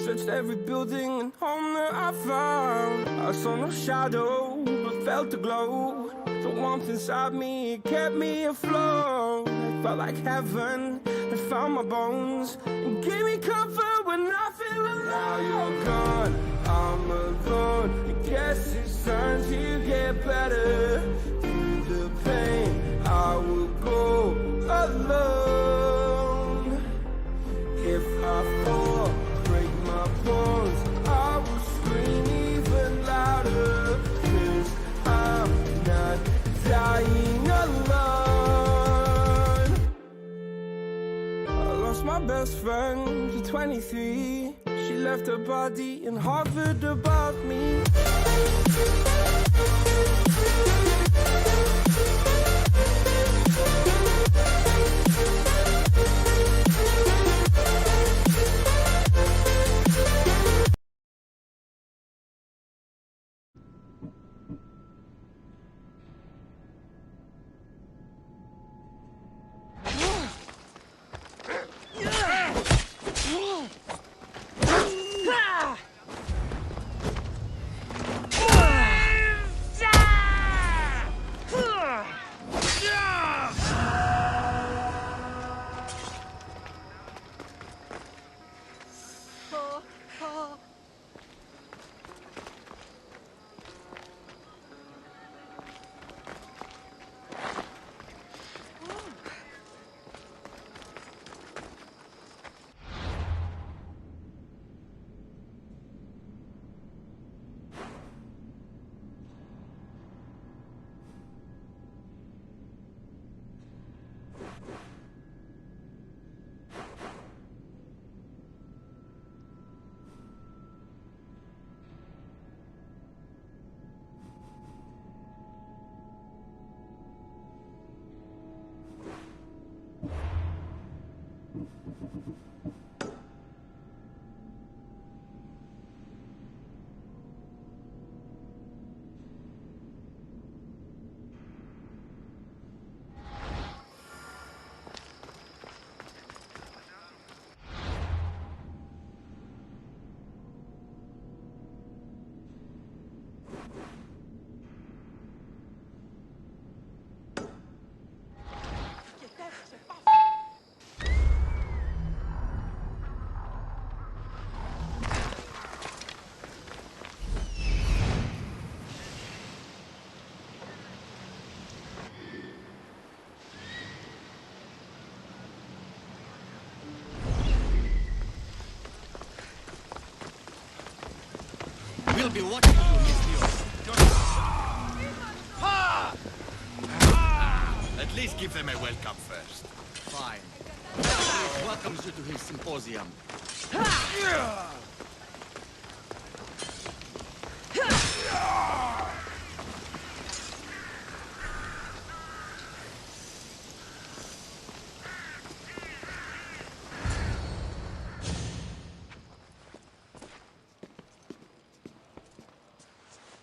Searched every building and home that I found. I saw no shadow, but felt the glow. The warmth inside me, it kept me afloat. It felt like heaven, it found my bones and gave me comfort when I feel alone. Now you're gone, I'm alone. I guess it's time to get better. Through the pain, I will go alone. If I fall, break my bones, I will scream even louder. 'Cause I'm not dying alone. I lost my best friend to 23. She left her body and hovered above me. We'll be watching you, misthios. At least give them a welcome first. Fine. Atlantis welcomes you to his symposium.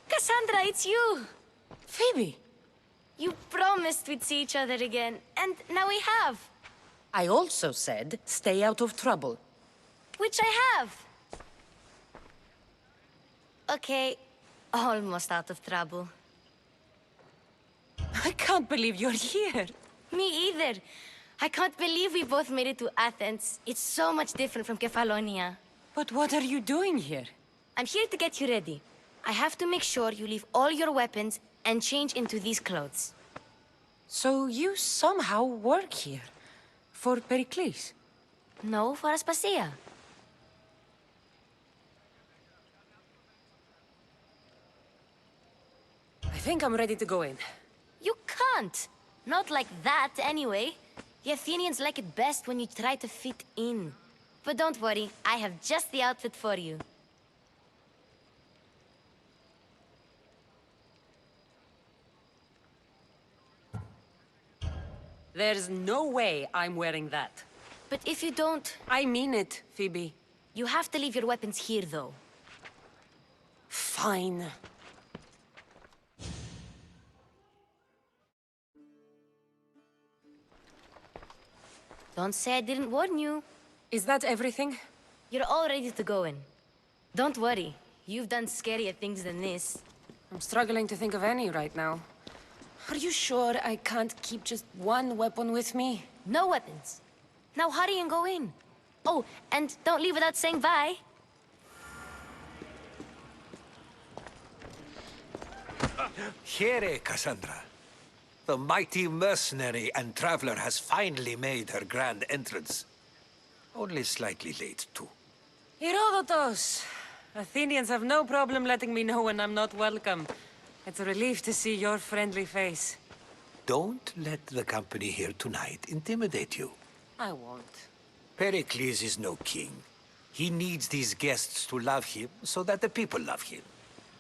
Cassandra, it's you! Phoebe! You promised we'd see each other again, and now we have. I also said, stay out of trouble. Which I have. Okay, almost out of trouble. I can't believe you're here. Me either. I can't believe we both made it to Athens. It's so much different from Kefalonia. But what are you doing here? I'm here to get you ready. I have to make sure you leave all your weapons and change into these clothes. So you somehow work here? For Pericles? No, for Aspasia. I think I'm ready to go in. You can't! Not like that, anyway. The Athenians like it best when you try to fit in. But don't worry, I have just the outfit for you. There's no way I'm wearing that. But if you don't... I mean it, Phoebe. You have to leave your weapons here, though. Fine. Don't say I didn't warn you. Is that everything? You're all ready to go in. Don't worry. You've done scarier things than this. I'm struggling to think of any right now. Are you sure I can't keep just one weapon with me? No weapons. Now hurry and go in. Oh, and don't leave without saying bye. Here, Cassandra. The mighty mercenary and traveler has finally made her grand entrance. Only slightly late, too. Herodotus! Athenians have no problem letting me know when I'm not welcome. It's a relief to see your friendly face. Don't let the company here tonight intimidate you. I won't. Pericles is no king. He needs these guests to love him so that the people love him.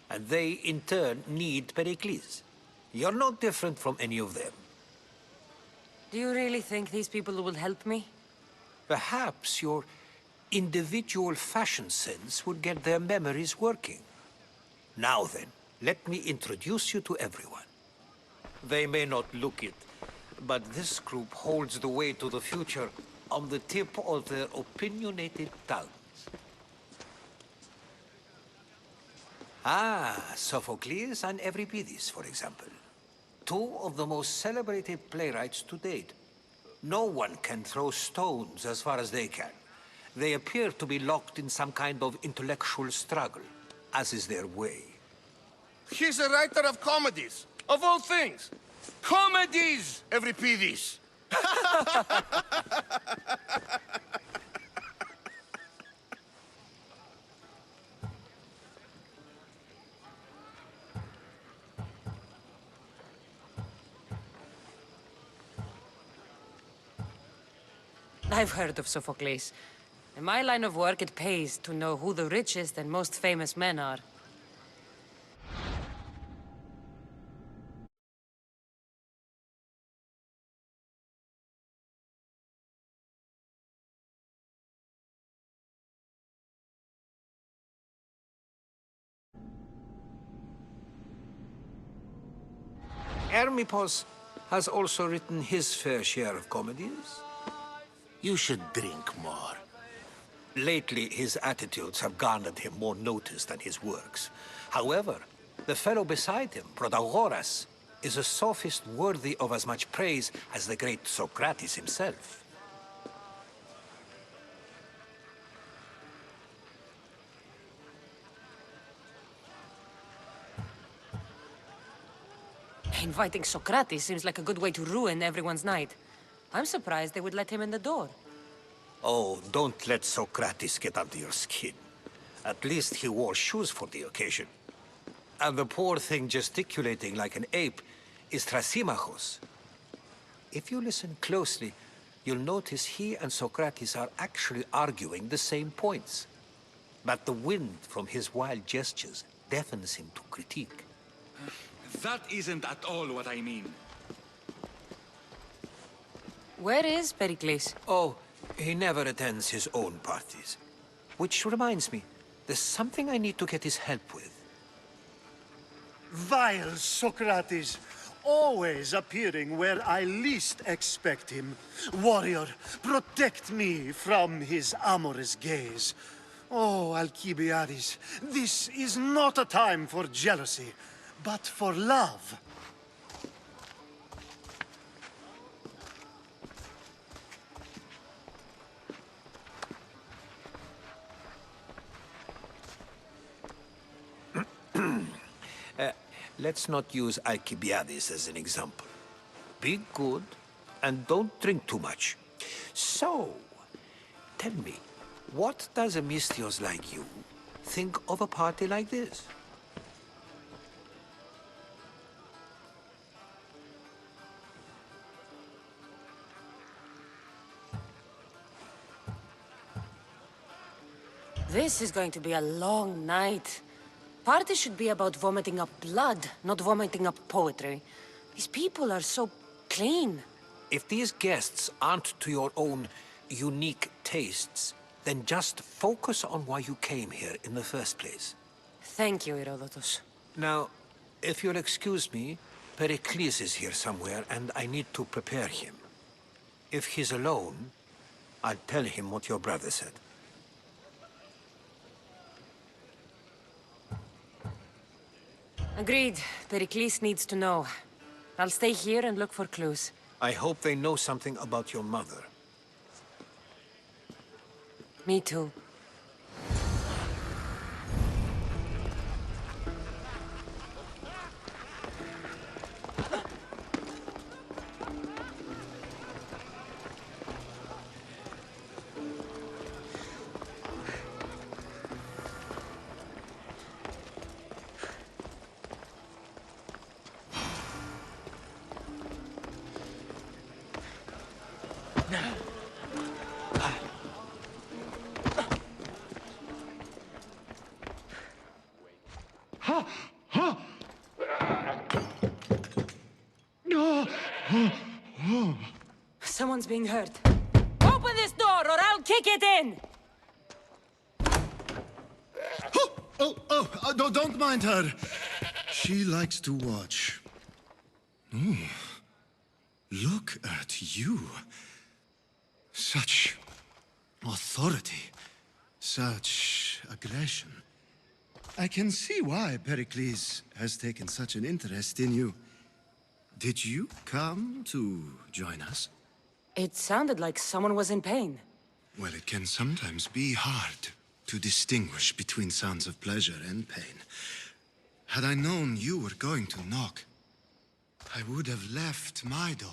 And they, in turn, need Pericles. You're no different from any of them. Do you really think these people will help me? Perhaps your individual fashion sense would get their memories working. Now then, let me introduce you to everyone. They may not look it, but this group holds the way to the future on the tip of their opinionated tongues. Sophocles and Euripides, for example. Two of the most celebrated playwrights to date. No one can throw stones as far as they can. They appear to be locked in some kind of intellectual struggle, as is their way. He's a writer of comedies, of all things. Comedies, Euripides! I've heard of Sophocles. In my line of work, it pays to know who the richest and most famous men are. Hermippos has also written his fair share of comedies. You should drink more. Lately, his attitudes have garnered him more notice than his works. However, the fellow beside him, Protagoras, is a sophist worthy of as much praise as the great Socrates himself. Inviting Socrates seems like a good way to ruin everyone's night. I'm surprised they would let him in the door. Oh, don't let Socrates get under your skin. At least he wore shoes for the occasion. And the poor thing gesticulating like an ape is Thrasymachos. If you listen closely, you'll notice he and Socrates are actually arguing the same points. But the wind from his wild gestures deafens him to critique. That isn't at all what I mean. Where is Pericles? Oh, he never attends his own parties. Which reminds me, there's something I need to get his help with. Vile Socrates, always appearing where I least expect him. Warrior, protect me from his amorous gaze. Oh, Alcibiades, this is not a time for jealousy, but for love. Let's not use Alcibiades as an example. Be good, and don't drink too much. So, tell me, what does a misthios like you think of a party like this? This is going to be a long night. Party should be about vomiting up blood, not vomiting up poetry. These people are so clean. If these guests aren't to your own unique tastes, then just focus on why you came here in the first place. Thank you, Herodotus. Now, if you'll excuse me, Pericles is here somewhere, and I need to prepare him. If he's alone, I'll tell him what your brother said. Agreed. Pericles needs to know. I'll stay here and look for clues. I hope they know something about your mother. Me too. Someone's being hurt. Open this door or I'll kick it in! Don't mind her. She likes to watch. Oh, look at you. Such authority. Such aggression. I can see why Pericles has taken such an interest in you. Did you come to join us? It sounded like someone was in pain. Well, it can sometimes be hard to distinguish between sounds of pleasure and pain. Had I known you were going to knock, I would have left my door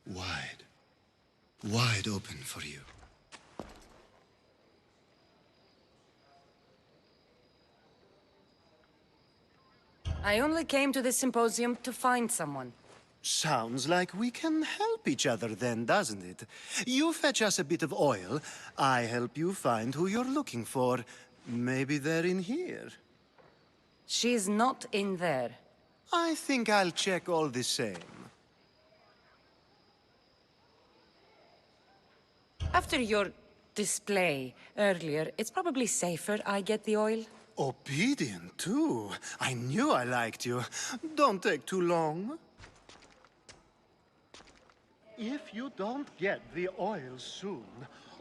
wide open for you. I only came to this symposium to find someone. Sounds like we can help each other then, doesn't it? You fetch us a bit of oil, I help you find who you're looking for. Maybe they're in here. She's not in there. I think I'll check all the same. After your display earlier, it's probably safer I get the oil. Obedient, too. I knew I liked you. Don't take too long. If you don't get the oil soon,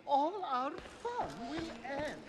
all our fun will end.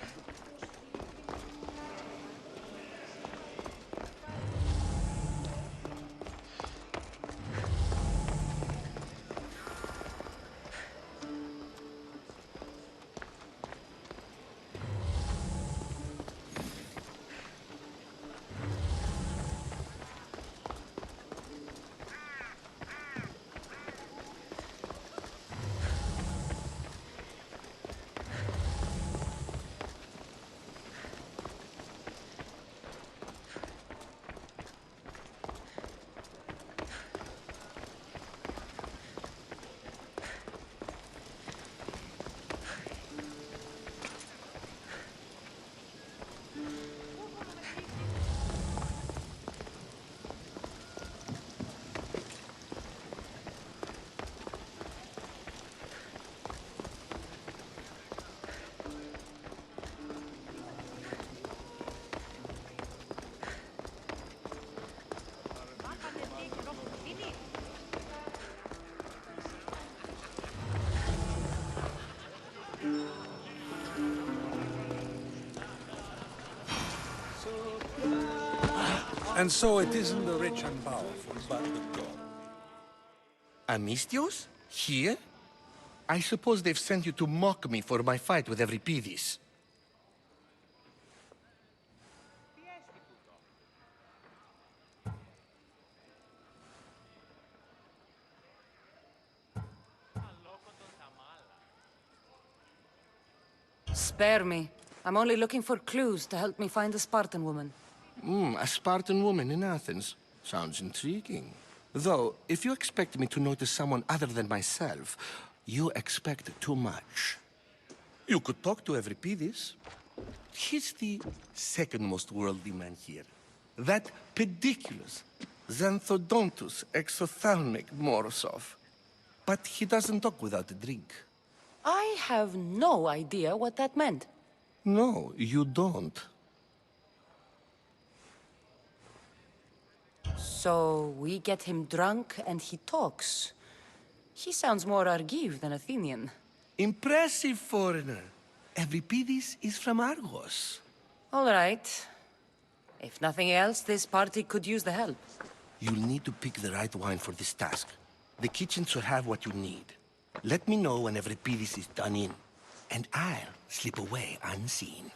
And so it isn't the rich and powerful, but the god. A misthios? Here? I suppose they've sent you to mock me for my fight with Euripides. Spare me. I'm only looking for clues to help me find a Spartan woman. A Spartan woman in Athens. Sounds intriguing. Though, if you expect me to notice someone other than myself, you expect too much. You could talk to Euripides. He's the second most worldly man here. That pediculous, xanthodontus, exophthalmic Morosov. But he doesn't talk without a drink. I have no idea what that meant. No, you don't. So we get him drunk and he talks. He sounds more Argive than Athenian. Impressive foreigner. Euripides is from Argos. All right. If nothing else, this party could use the help. You'll need to pick the right wine for this task. The kitchen should have what you need. Let me know when every piece is done in, and I'll slip away unseen.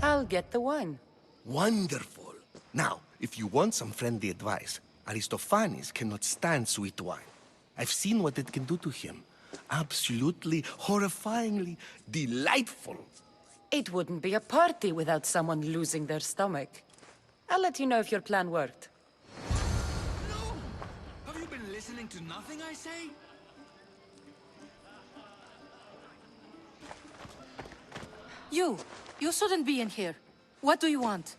I'll get the wine. Wonderful. Now, if you want some friendly advice, Aristophanes cannot stand sweet wine. I've seen what it can do to him. Absolutely, horrifyingly delightful. It wouldn't be a party without someone losing their stomach. I'll let you know if your plan worked. No! Have you been listening to nothing I say? You shouldn't be in here. What do you want?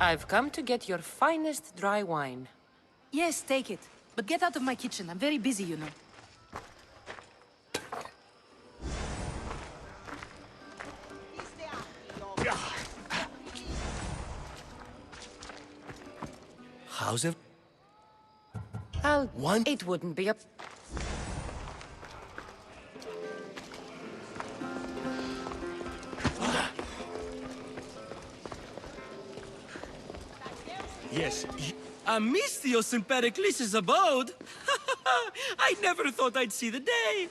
I've come to get your finest dry wine. Yes, take it. But get out of my kitchen. I'm very busy, you know. How's it? It wouldn't be a... Yes. A misthios in Pericles' abode? I never thought I'd see the day.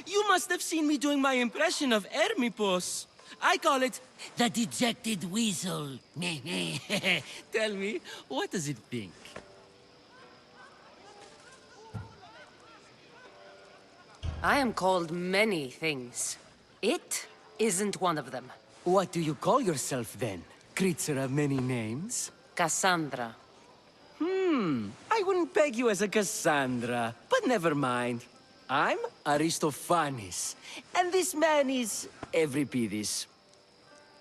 You must have seen me doing my impression of Hermippos. I call it the dejected weasel. Tell me, what does it think? I am called many things. It isn't one of them. What do you call yourself then? Creature of many names? Cassandra. I wouldn't peg you as a Cassandra, but never mind. I'm Aristophanes, and this man is Euripides.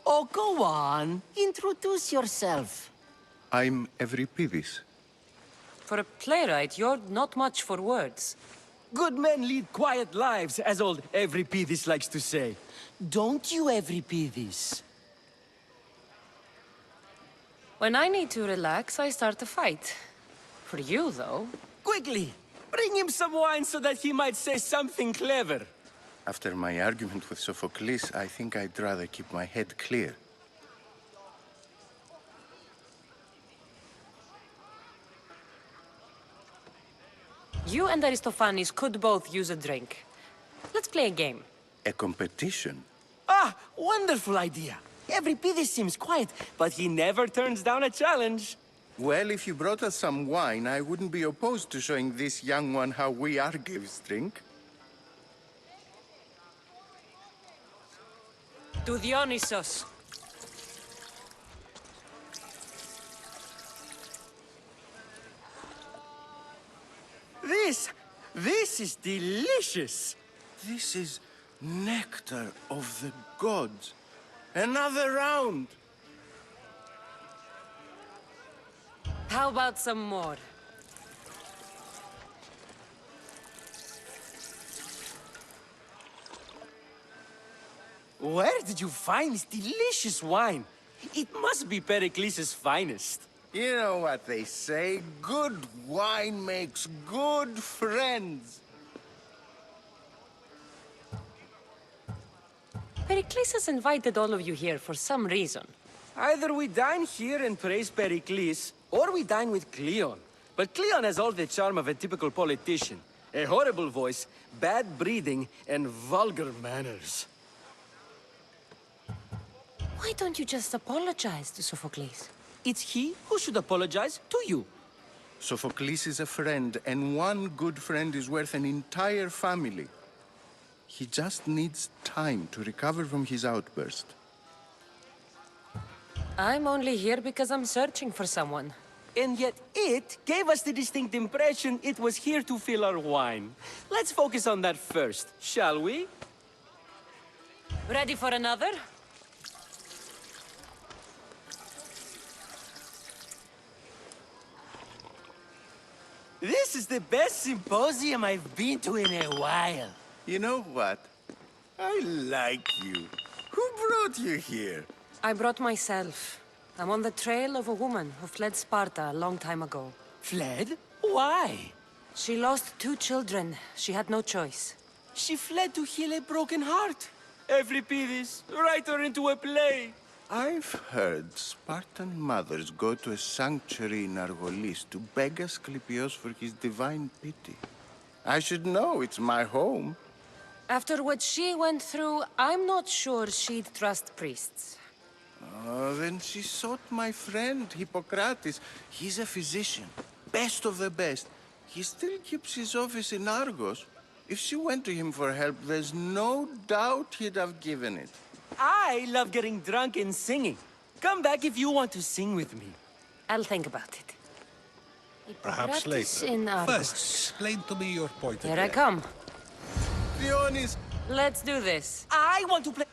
Oh, go on. Introduce yourself. I'm Euripides. For a playwright, you're not much for words. Good men lead quiet lives, as old Euripides likes to say. Don't you, Euripides? When I need to relax, I start a fight. For you, though. Quickly! Bring him some wine so that he might say something clever. After my argument with Sophocles, I think I'd rather keep my head clear. You and Aristophanes could both use a drink. Let's play a game. A competition? Ah, wonderful idea. Euripides seems quiet, but he never turns down a challenge. Well, if you brought us some wine, I wouldn't be opposed to showing this young one how we Argives drink. To Dionysos. This is delicious. This is nectar of the gods. Another round. How about some more? Where did you find this delicious wine? It must be Pericles' finest. You know what they say, good wine makes good friends. Pericles has invited all of you here for some reason. Either we dine here and praise Pericles, or we dine with Cleon. But Cleon has all the charm of a typical politician. A horrible voice, bad breeding, and vulgar manners. Why don't you just apologize to Sophocles? It's he who should apologize to you. Sophocles is a friend, and one good friend is worth an entire family. He just needs time to recover from his outburst. I'm only here because I'm searching for someone. And yet it gave us the distinct impression it was here to fill our wine. Let's focus on that first, shall we? Ready for another? This is the best symposium I've been to in a while. You know what? I like you. Who brought you here? I brought myself. I'm on the trail of a woman who fled Sparta a long time ago. Fled? Why? She lost 2 children. She had no choice. She fled to heal a broken heart. Euripides, write her into a play. I've heard Spartan mothers go to a sanctuary in Argolis to beg Asclepios for his divine pity. I should know, it's my home. After what she went through, I'm not sure she'd trust priests. Oh, then she sought my friend, Hippocrates. He's a physician, best of the best. He still keeps his office in Argos. If she went to him for help, there's no doubt he'd have given it. I love getting drunk and singing. Come back if you want to sing with me. I'll think about it. Perhaps Hippocrates later. in Argos. First, explain to me your point of Here I view. come. Dionys! Let's do this. I want to play...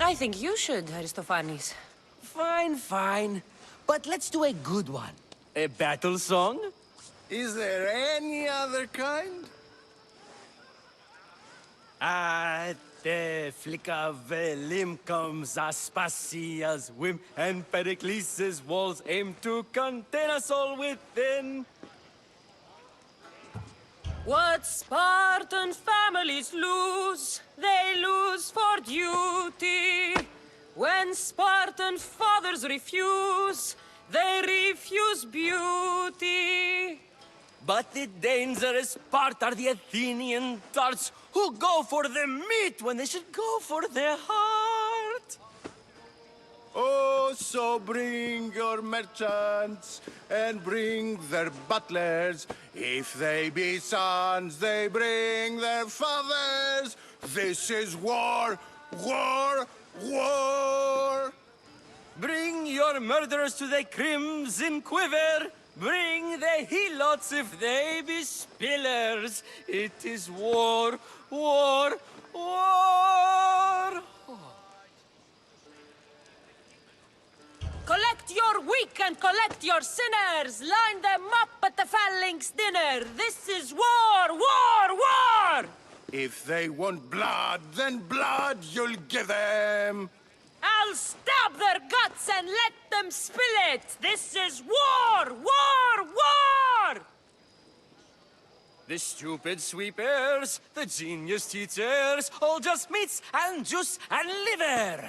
I think you should, Aristophanes. Fine, fine. But let's do a good one. A battle song? Is there any other kind? At the flick of a limb comes Aspasia's whim, and Pericles' walls aim to contain us all within. What Spartan families lose, they lose for duty. When Spartan fathers refuse, they refuse beauty. But the dangerous part are the Athenian tarts who go for the meat when they should go for the heart. Oh, so bring your merchants and bring their butlers. If they be sons, they bring their fathers. This is war, war, war. Bring your murderers to the crimson quiver. Bring the helots if they be spillers. It is war, war, war. Collect your weak and collect your sinners. Line them up at the phalanx dinner. This is war, war, war! If they want blood, then blood you'll give them. I'll stab their guts and let them them spill it! This is war! War! War! The stupid sweepers, the genius teachers, all just meats and juice and liver!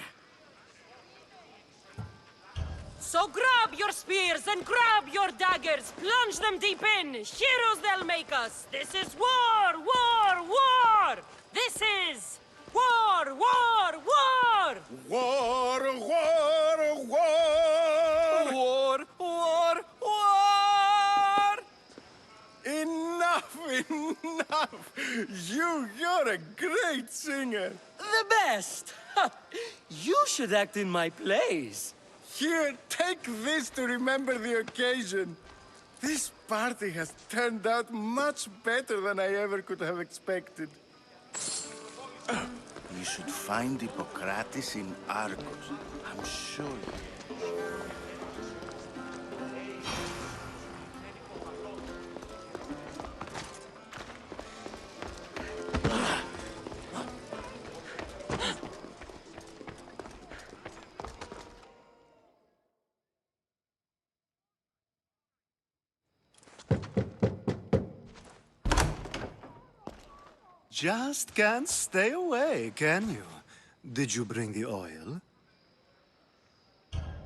So grab your spears and grab your daggers, plunge them deep in, heroes they'll make us! This is war! War! War! This is war! War! War! War, war, war! War! War! War! Enough, enough! You're a great singer! The best! You should act in my plays. Here, take this to remember the occasion. This party has turned out much better than I ever could have expected. You should find Hippocrates in Argos. I'm sure. Just can't stay away, can you? Did you bring the oil?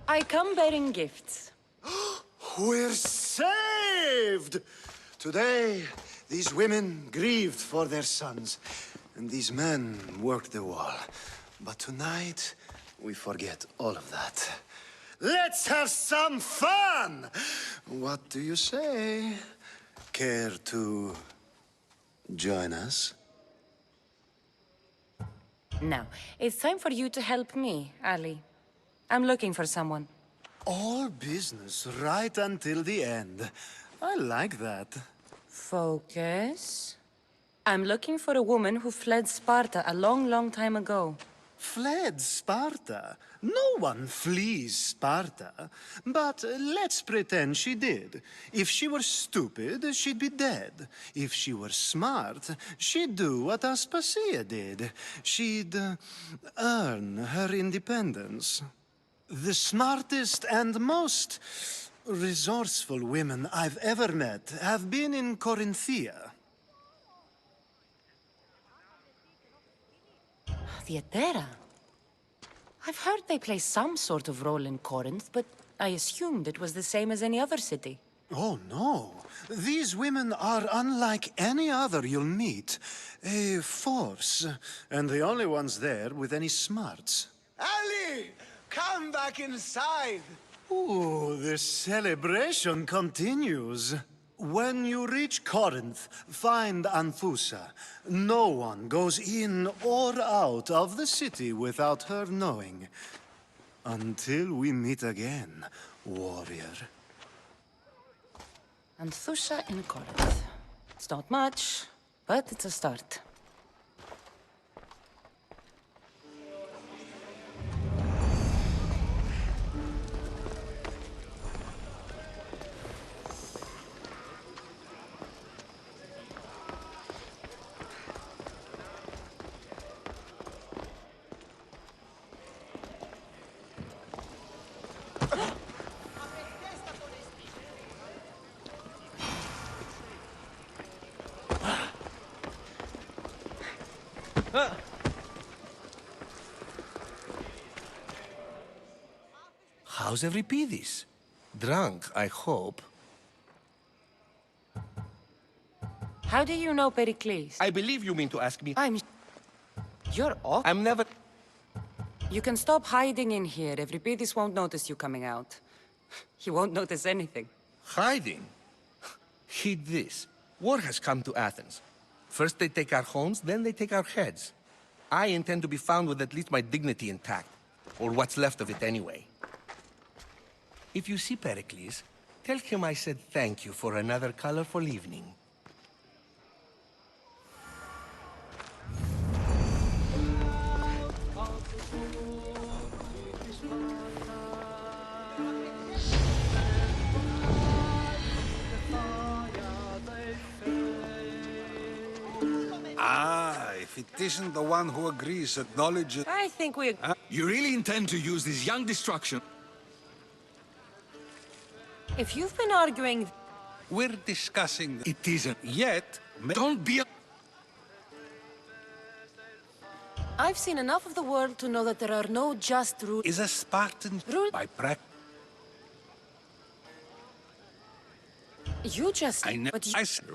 I come bearing gifts. We're saved! Today, these women grieved for their sons, and these men worked the wall. But tonight, we forget all of that. Let's have some fun! What do you say? Care to join us? Now, it's time for you to help me, Ali. I'm looking for someone. All business right until the end. I like that. Focus. I'm looking for a woman who fled Sparta a long, long time ago. Fled Sparta? No one flees Sparta. But let's pretend she did. If she were stupid, she'd be dead. If she were smart, she'd do what Aspasia did. She'd earn her independence. The smartest and most resourceful women I've ever met have been in Corinthia. Theatera? I've heard they play some sort of role in Corinth, but I assumed it was the same as any other city. Oh, no. These women are unlike any other you'll meet. A force, and the only ones there with any smarts. Ali! Come back inside! Ooh, the celebration continues. When you reach Corinth, find Anfusa. No one goes in or out of the city without her knowing. Until we meet again, warrior. Anthusha in Corinth. It's not much, but it's a start. How's Euripides? Drunk, I hope. How do you know Pericles? I believe you mean to ask me. You're off. I'm never... You can stop hiding in here. Euripides won't notice you coming out. He won't notice anything. Hiding? Heed this. War has come to Athens. First they take our homes, then they take our heads. I intend to be found with at least my dignity intact. Or what's left of it anyway. If you see Pericles, tell him I said thank you for another colorful evening. If it isn't the one who agrees, acknowledges... I think we... You really intend to use this young destruction? If you've been arguing... We're discussing... It isn't yet. Don't be... I've seen enough of the world to know that there are no just rules. Is a Spartan by practice. You just... I know. But you... I said...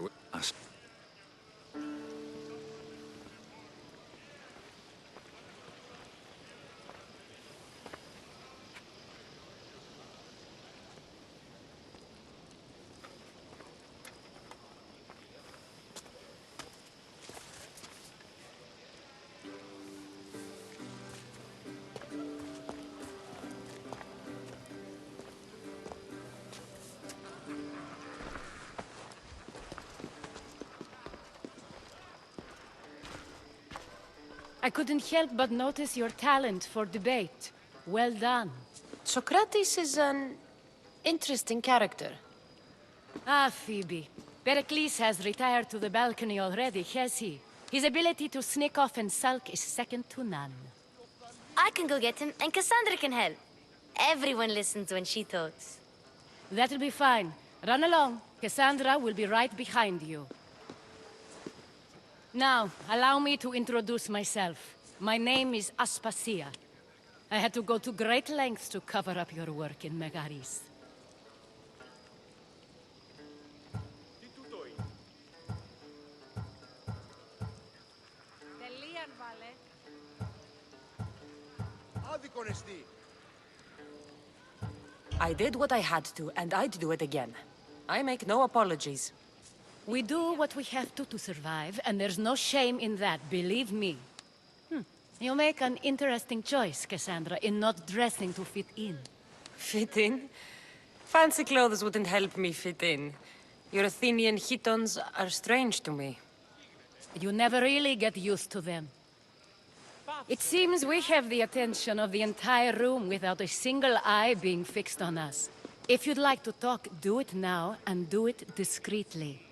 I couldn't help but notice your talent for debate. Well done. Socrates is an interesting character. Ah, Phoebe. Pericles has retired to the balcony already, has he? His ability to sneak off and sulk is second to none. I can go get him, and Cassandra can help. Everyone listens when she talks. That'll be fine. Run along. Cassandra will be right behind you. Now, allow me to introduce myself. My name is Aspasia. I had to go to great lengths to cover up your work in Megaris. I did what I had to, and I'd do it again. I make no apologies. We do what we have to survive, and there's no shame in that, believe me. You make an interesting choice, Cassandra, in not dressing to fit in. Fit in? Fancy clothes wouldn't help me fit in. Your Athenian chitons are strange to me. You never really get used to them. It seems we have the attention of the entire room without a single eye being fixed on us. If you'd like to talk, do it now, and do it discreetly.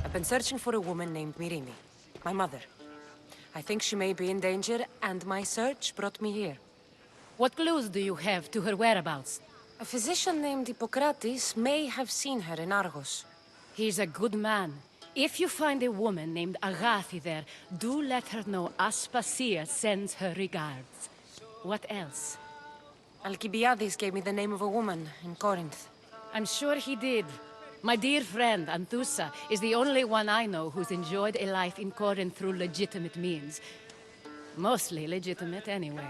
I've been searching for a woman named Myrine, my mother. I think she may be in danger, and my search brought me here. What clues do you have to her whereabouts? A physician named Hippocrates may have seen her in Argos. He's a good man. If you find a woman named Agathi there, do let her know Aspasia sends her regards. What else? Alcibiades gave me the name of a woman in Corinth. I'm sure he did. My dear friend, Anthusa, is the only one I know who's enjoyed a life in Corinth through legitimate means. Mostly legitimate, anyway.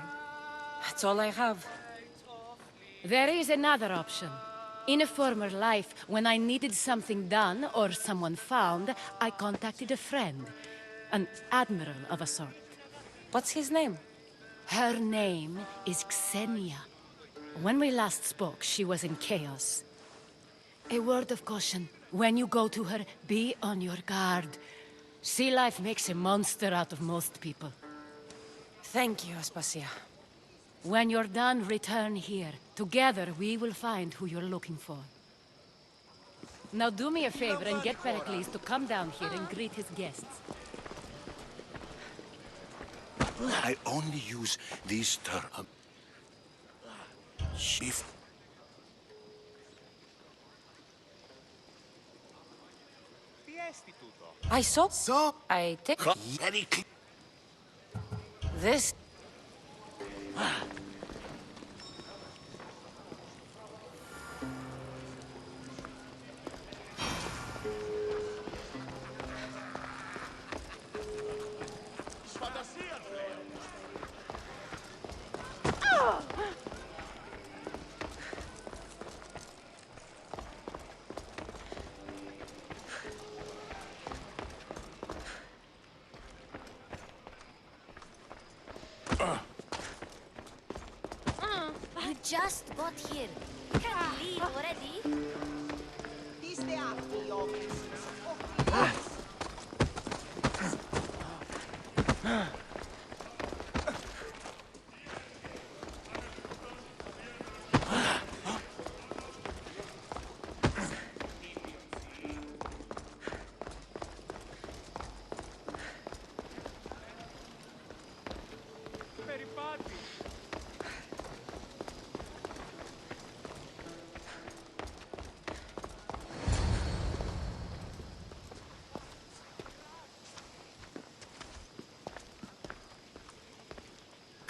That's all I have. There is another option. In a former life, when I needed something done or someone found, I contacted a friend. An admiral of a sort. What's his name? Her name is Xenia. When we last spoke, she was in chaos. A word of caution. When you go to her, be on your guard. Sea life makes a monster out of most people. Thank you, Aspasia. When you're done, return here. Together, we will find who you're looking for. Now do me a favor and get Pericles to come down here and greet his guests. I only use these terms. Shift. I saw... I take... Very clear. This... You just got here. You can't leave already.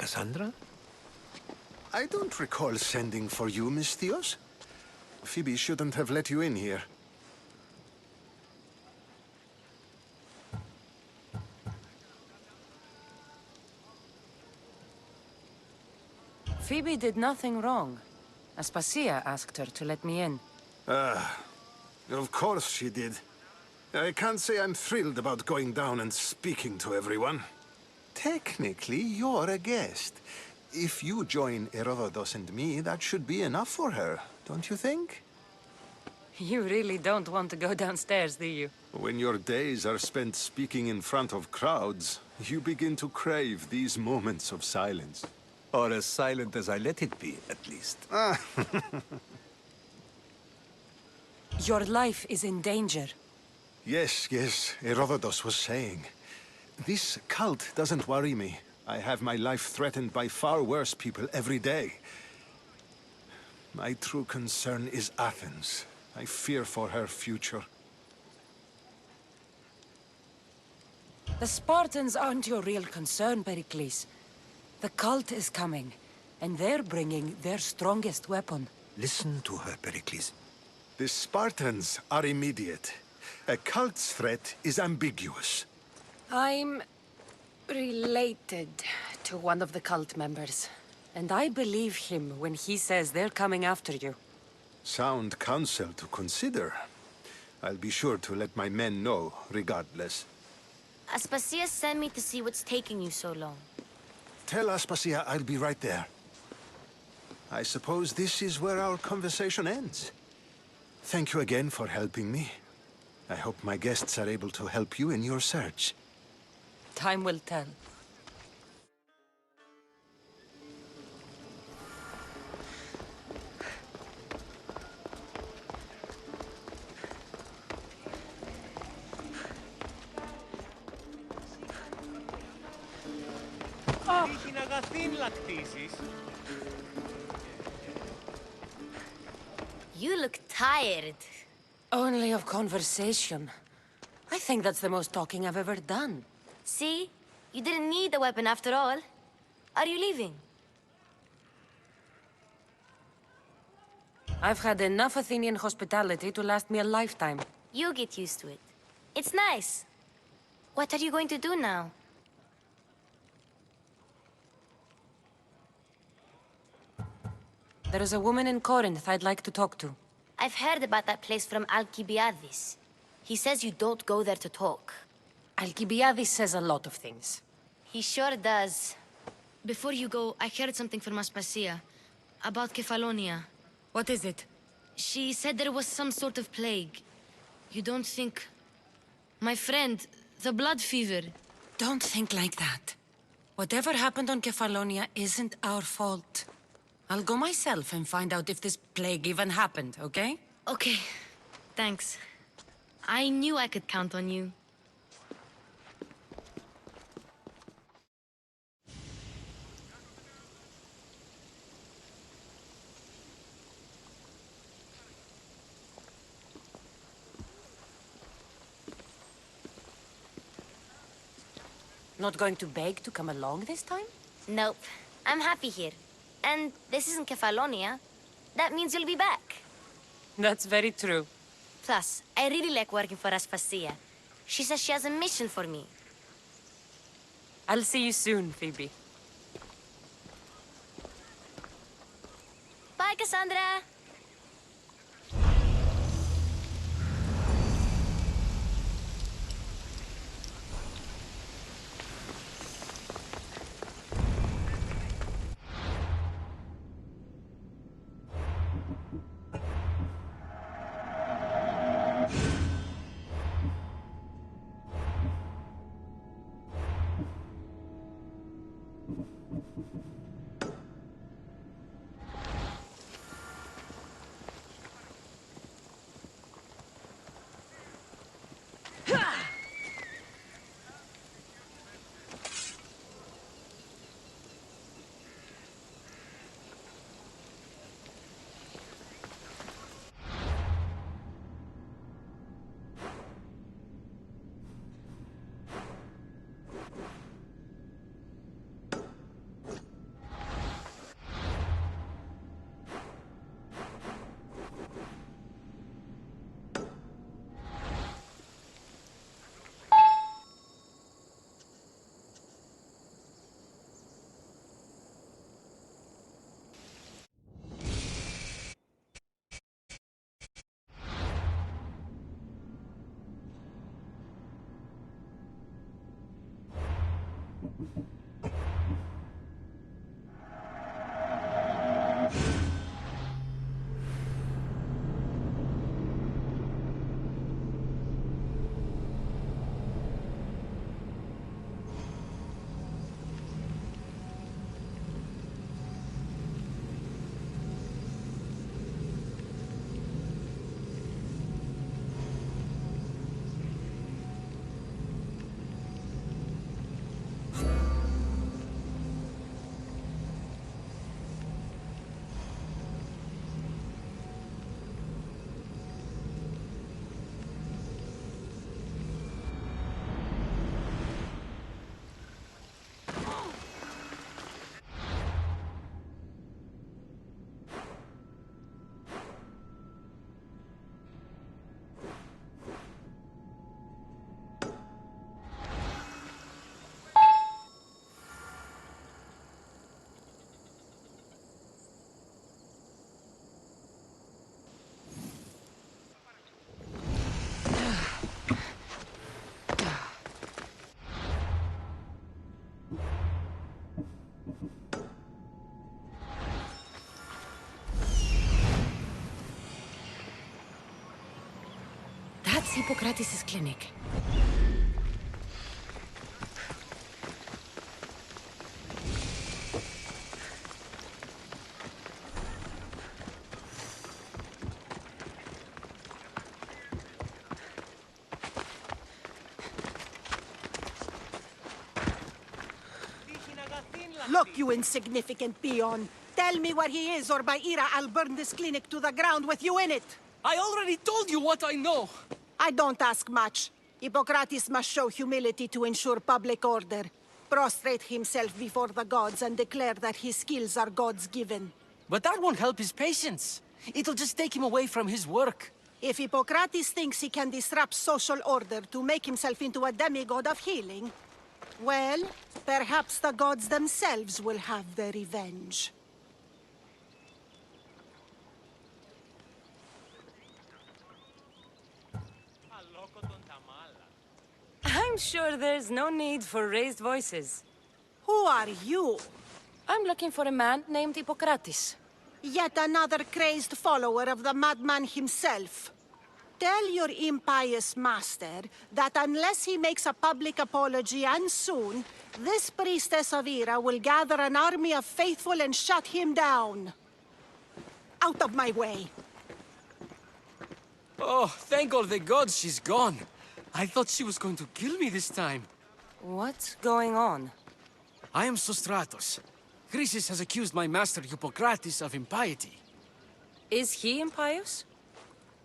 Cassandra? I don't recall sending for you, misthios. Phoebe shouldn't have let you in here. Phoebe did nothing wrong. Aspasia asked her to let me in. Of course she did. I can't say I'm thrilled about going down and speaking to everyone. Technically, you're a guest. If you join Herodotus and me, that should be enough for her, don't you think? You really don't want to go downstairs, do you? When your days are spent speaking in front of crowds, you begin to crave these moments of silence. Or as silent as I let it be, at least. Your life is in danger. Yes, Herodotus was saying. This cult doesn't worry me. I have my life threatened by far worse people every day. My true concern is Athens. I fear for her future. The Spartans aren't your real concern, Pericles. The cult is coming, and they're bringing their strongest weapon. Listen to her, Pericles. The Spartans are immediate. A cult's threat is ambiguous. I'm related to one of the cult members. And I believe him when he says they're coming after you. Sound counsel to consider. I'll be sure to let my men know, regardless. Aspasia sent me to see what's taking you so long. Tell Aspasia I'll be right there. I suppose this is where our conversation ends. Thank you again for helping me. I hope my guests are able to help you in your search. Time will tell. You look tired. Only of conversation. I think that's the most talking I've ever done. See? You didn't need the weapon after all. Are you leaving? I've had enough Athenian hospitality to last me a lifetime. You get used to it. It's nice. What are you going to do now? There is a woman in Corinth I'd like to talk to. I've heard about that place from Alcibiades. He says you don't go there to talk. Alcibiades says a lot of things. He sure does. Before you go, I heard something from Aspasia about Kefalonia. What is it? She said there was some sort of plague. You don't think... My friend, the blood fever. Don't think like that. Whatever happened on Kefalonia isn't our fault. I'll go myself and find out if this plague even happened, okay? Okay. Thanks. I knew I could count on you. Not going to beg to come along this time? Nope. I'm happy here. And this isn't Kefalonia. That means you'll be back. That's very true. Plus, I really like working for Aspasia. She says she has a mission for me. I'll see you soon, Phoebe. Bye, Cassandra! Hippocrates' clinic. Look, you insignificant peon. Tell me where he is, or by Ira, I'll burn this clinic to the ground with you in it. I already told you what I know. I don't ask much. Hippocrates must show humility to ensure public order. Prostrate himself before the gods and declare that his skills are gods given. But that won't help his patients. It'll just take him away from his work. If Hippocrates thinks he can disrupt social order to make himself into a demigod of healing, well, perhaps the gods themselves will have their revenge. I'm sure there's no need for raised voices. Who are you? I'm looking for a man named Hippocrates. Yet another crazed follower of the madman himself. Tell your impious master that unless he makes a public apology, and soon, this priestess of Ira will gather an army of faithful and shut him down. Out of my way. Oh, thank all the gods she's gone. I thought she was going to kill me this time. What's going on? I am Sostratos. Chrysis has accused my master Hippocrates of impiety. Is he impious?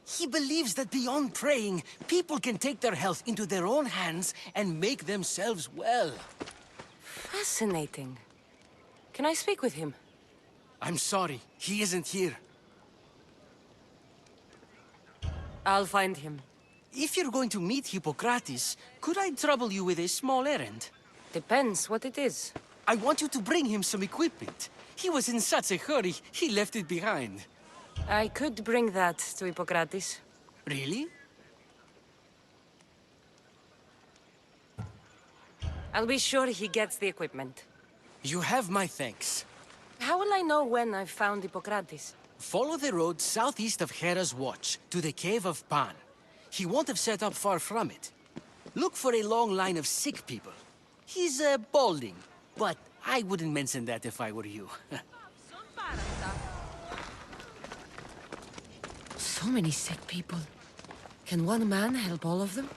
He believes that beyond praying, people can take their health into their own hands and make themselves well. Fascinating. Can I speak with him? I'm sorry, he isn't here. I'll find him. If you're going to meet Hippocrates, could I trouble you with a small errand? Depends what it is. I want you to bring him some equipment. He was in such a hurry, he left it behind. I could bring that to Hippocrates. Really? I'll be sure he gets the equipment. You have my thanks. How will I know when I've found Hippocrates? Follow the road southeast of Hera's Watch, to the Cave of Pan. He won't have set up far from it. Look for a long line of sick people. He's balding, but I wouldn't mention that if I were you. So many sick people. Can one man help all of them?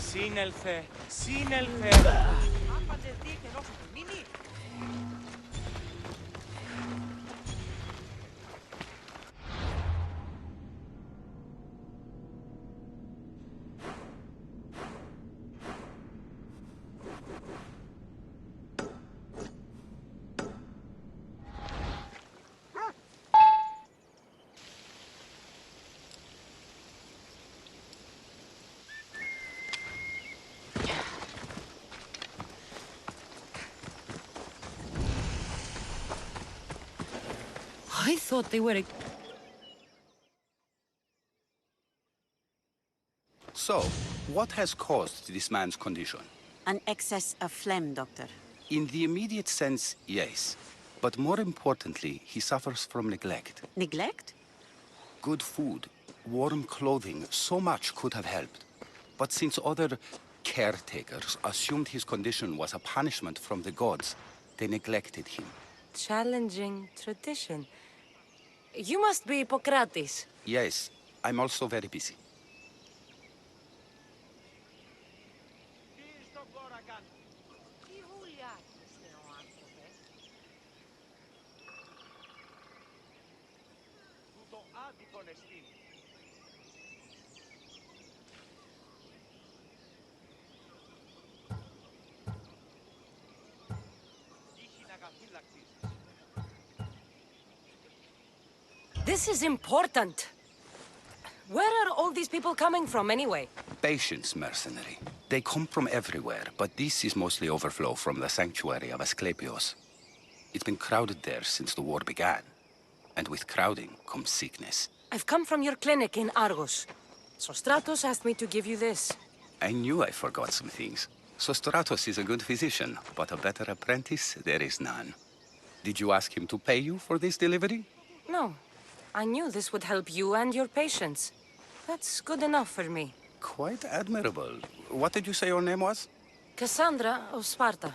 Σύνελθε, σύνελθε. I thought they were... So, what has caused this man's condition? An excess of phlegm, Doctor. In the immediate sense, yes. But more importantly, he suffers from neglect. Neglect? Good food, warm clothing, so much could have helped. But since other caretakers assumed his condition was a punishment from the gods, they neglected him. Challenging tradition. You must be Hippocrates. Yes, I'm also very busy. This is important. Where are all these people coming from, anyway? Patience, mercenary. They come from everywhere, but this is mostly overflow from the sanctuary of Asclepios. It's been crowded there since the war began. And with crowding comes sickness. I've come from your clinic in Argos. Sostratos asked me to give you this. I knew I forgot some things. Sostratos is a good physician, but a better apprentice there is none. Did you ask him to pay you for this delivery? No. I knew this would help you and your patients. That's good enough for me. Quite admirable. What did you say your name was? Cassandra of Sparta.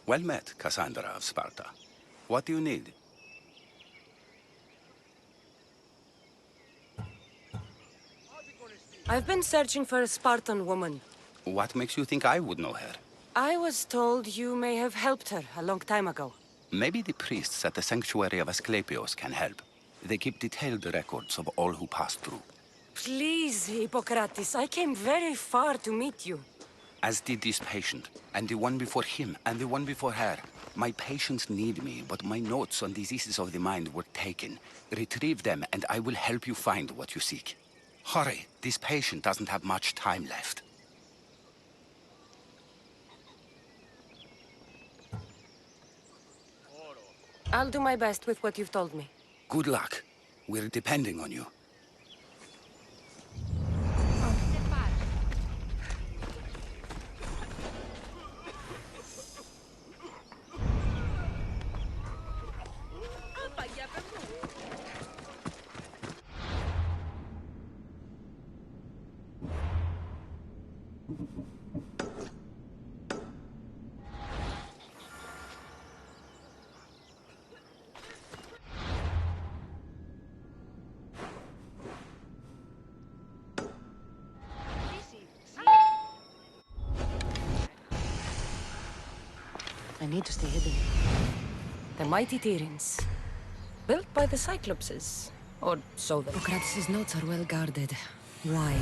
Well met, Cassandra of Sparta. What do you need? I've been searching for a Spartan woman. What makes you think I would know her? I was told you may have helped her a long time ago. Maybe the priests at the sanctuary of Asclepios can help. They keep detailed records of all who pass through. Please, Hippocrates, I came very far to meet you. As did this patient, and the one before him, and the one before her. My patients need me, but my notes on diseases of the mind were taken. Retrieve them, and I will help you find what you seek. Hurry, this patient doesn't have much time left. I'll do my best with what you've told me. Good luck. We're depending on you. I need to stay hidden. The mighty Tyrants. Built by the Cyclopses. Or so they... Hippocrates' notes are well guarded. Why?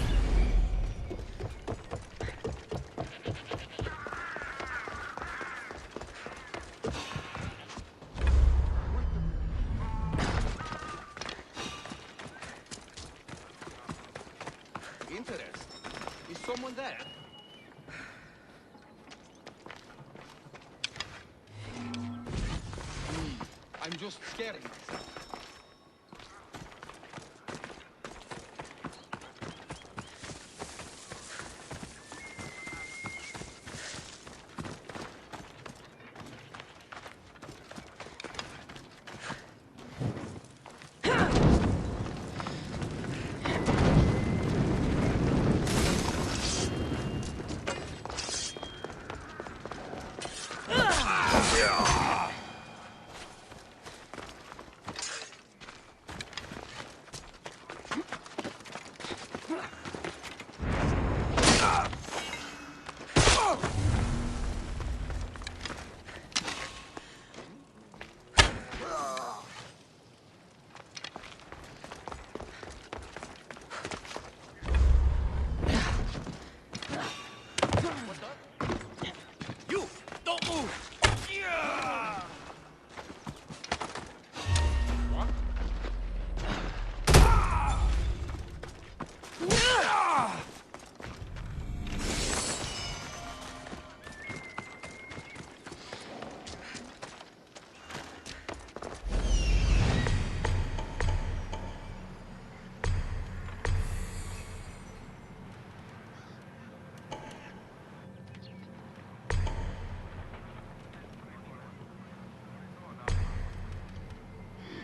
Interest? Is someone there? I'm just scaring myself.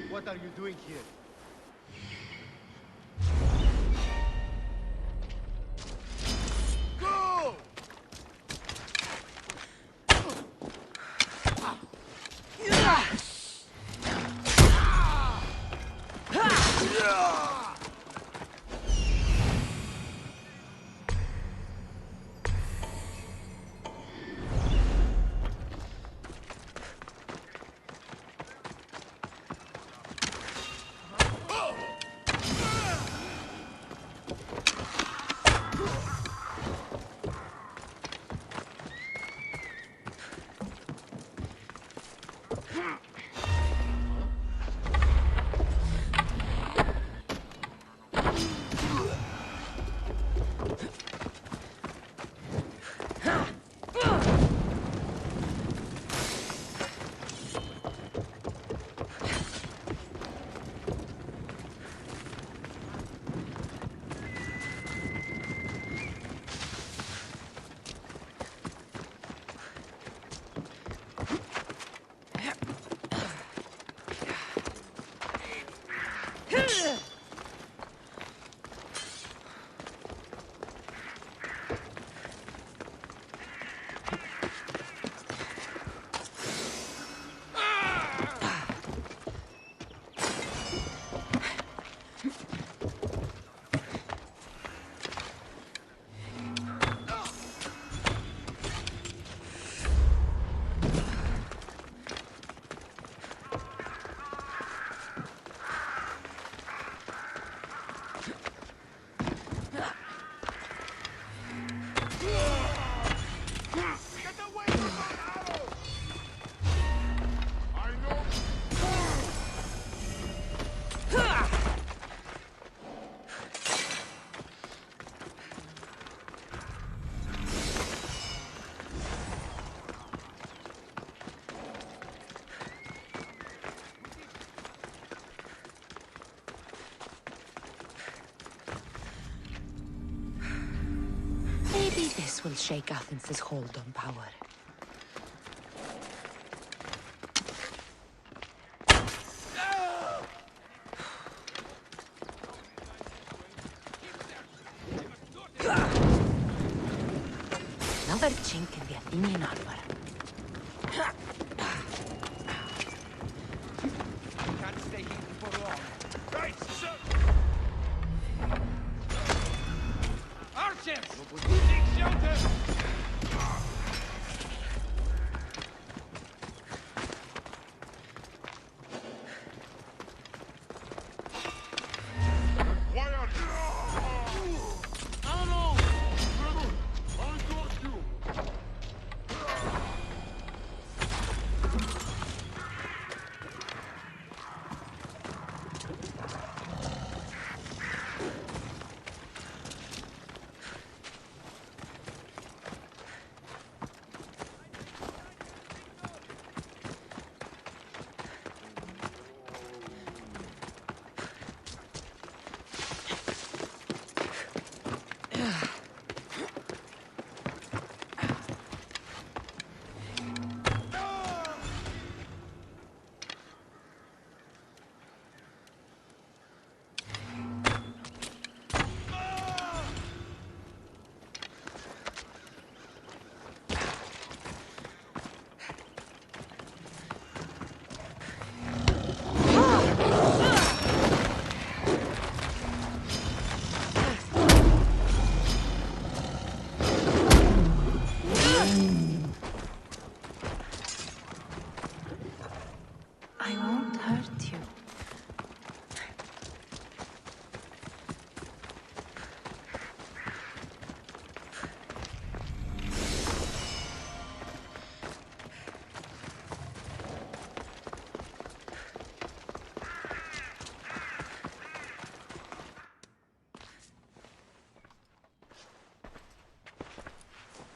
What are you doing here? Go! This will shake Athens' hold on power. Another chink in the Athenian armor. Can't stay here for long. Right, sir! Archers! Take shelter!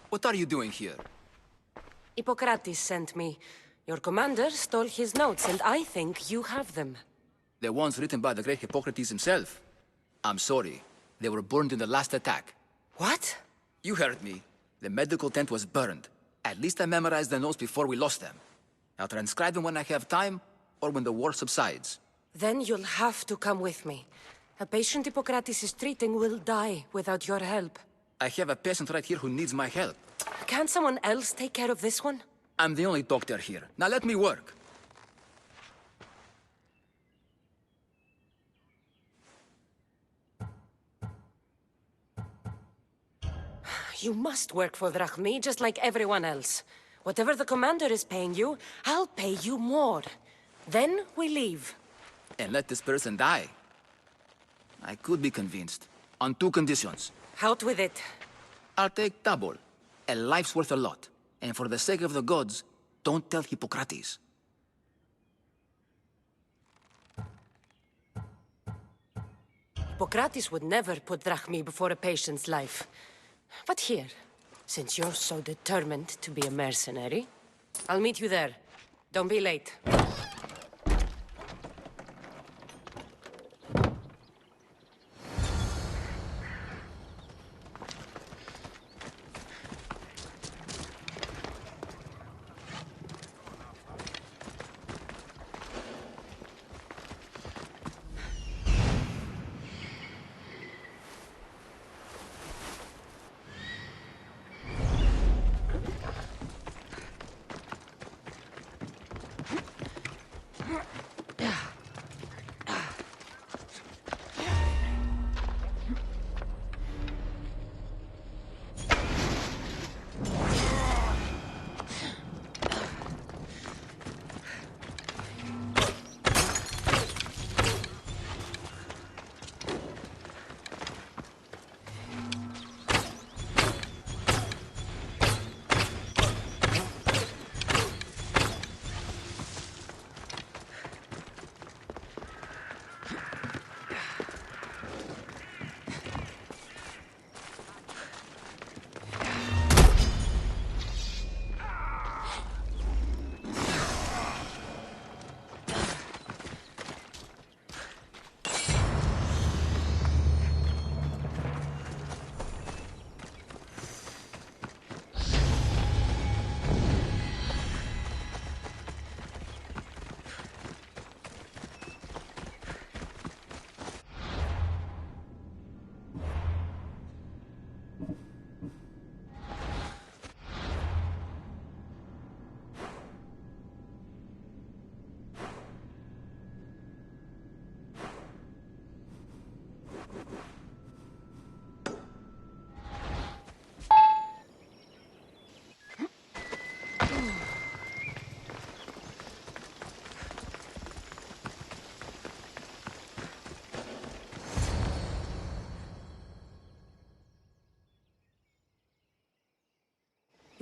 What are you doing here? Hippocrates sent me. Your commander stole his notes, and I think you have them. The ones written by the great Hippocrates himself. I'm sorry. They were burned in the last attack. What? You heard me. The medical tent was burned. At least I memorized the notes before we lost them. I'll transcribe them when I have time, or when the war subsides. Then you'll have to come with me. A patient Hippocrates is treating will die without your help. I have a patient right here who needs my help. Can't someone else take care of this one? I'm the only doctor here. Now let me work. You must work for Drachmi, just like everyone else. Whatever the commander is paying you, I'll pay you more. Then we leave. And let this person die. I could be convinced. On two conditions. Out with it. I'll take double. A life's worth a lot. And for the sake of the gods, don't tell Hippocrates. Hippocrates would never put Drachmi before a patient's life. But here, since you're so determined to be a mercenary, I'll meet you there. Don't be late.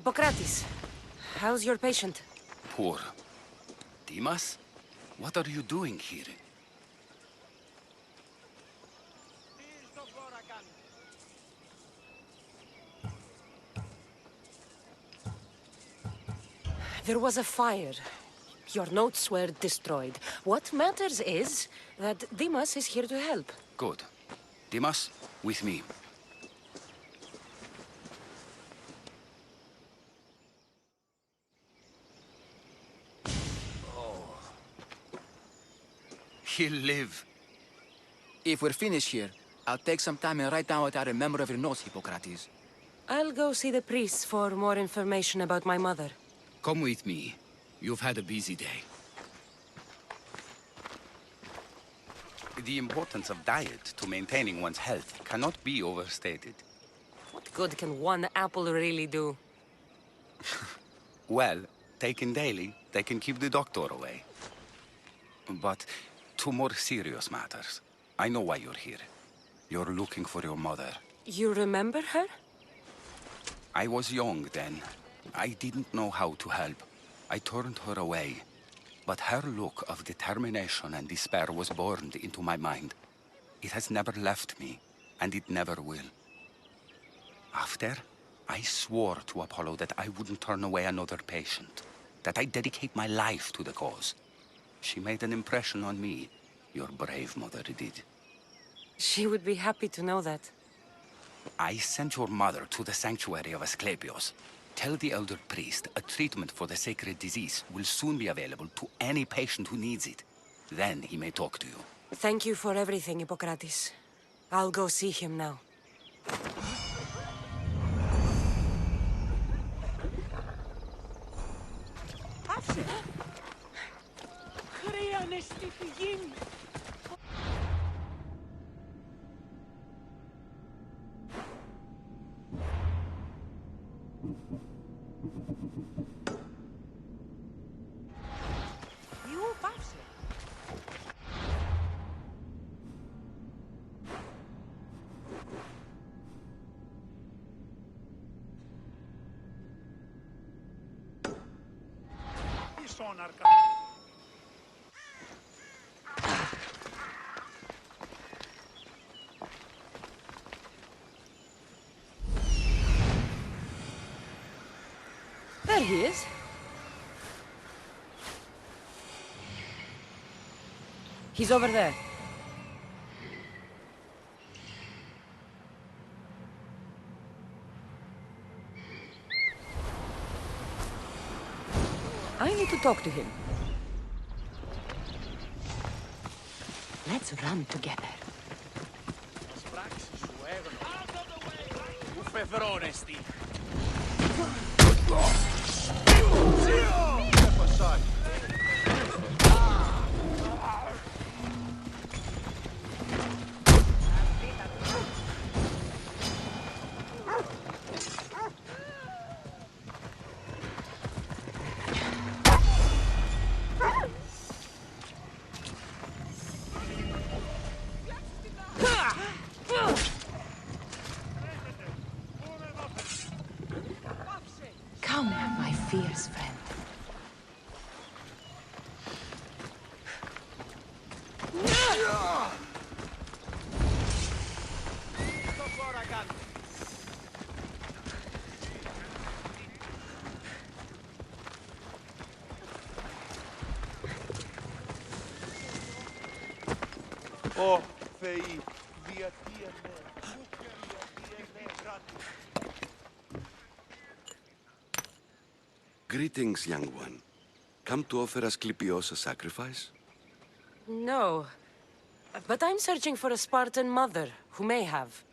Hippocrates, how's your patient? Poor. Demas? What are you doing here? There was a fire. Your notes were destroyed. What matters is that Demas is here to help. Good. Demas, with me. He'll live. If we're finished here, I'll take some time and write down what I remember of your notes, Hippocrates. I'll go see the priests for more information about my mother. Come with me. You've had a busy day. The importance of diet to maintaining one's health cannot be overstated. What good can one apple really do? Well, taken daily, they can keep the doctor away. But to more serious matters. I know why you're here. You're looking for your mother. You remember her? I was young then. I didn't know how to help. I turned her away. But her look of determination and despair was burned into my mind. It has never left me, and it never will. After, I swore to Apollo that I wouldn't turn away another patient, that I'd dedicate my life to the cause. She made an impression on me. Your brave mother did. She would be happy to know that. I sent your mother to the sanctuary of Asclepios. Tell the elder priest a treatment for the sacred disease will soon be available to any patient who needs it. Then he may talk to you. Thank you for everything, Hippocrates. I'll go see him now. There he is. He's over there. I need to talk to him. Let's run together. Come, my fierce friend. Ω, Θεοί, Greetings, young one. Come to offer Asclepios a sacrifice? No. But I'm searching for a Spartan mother who may have.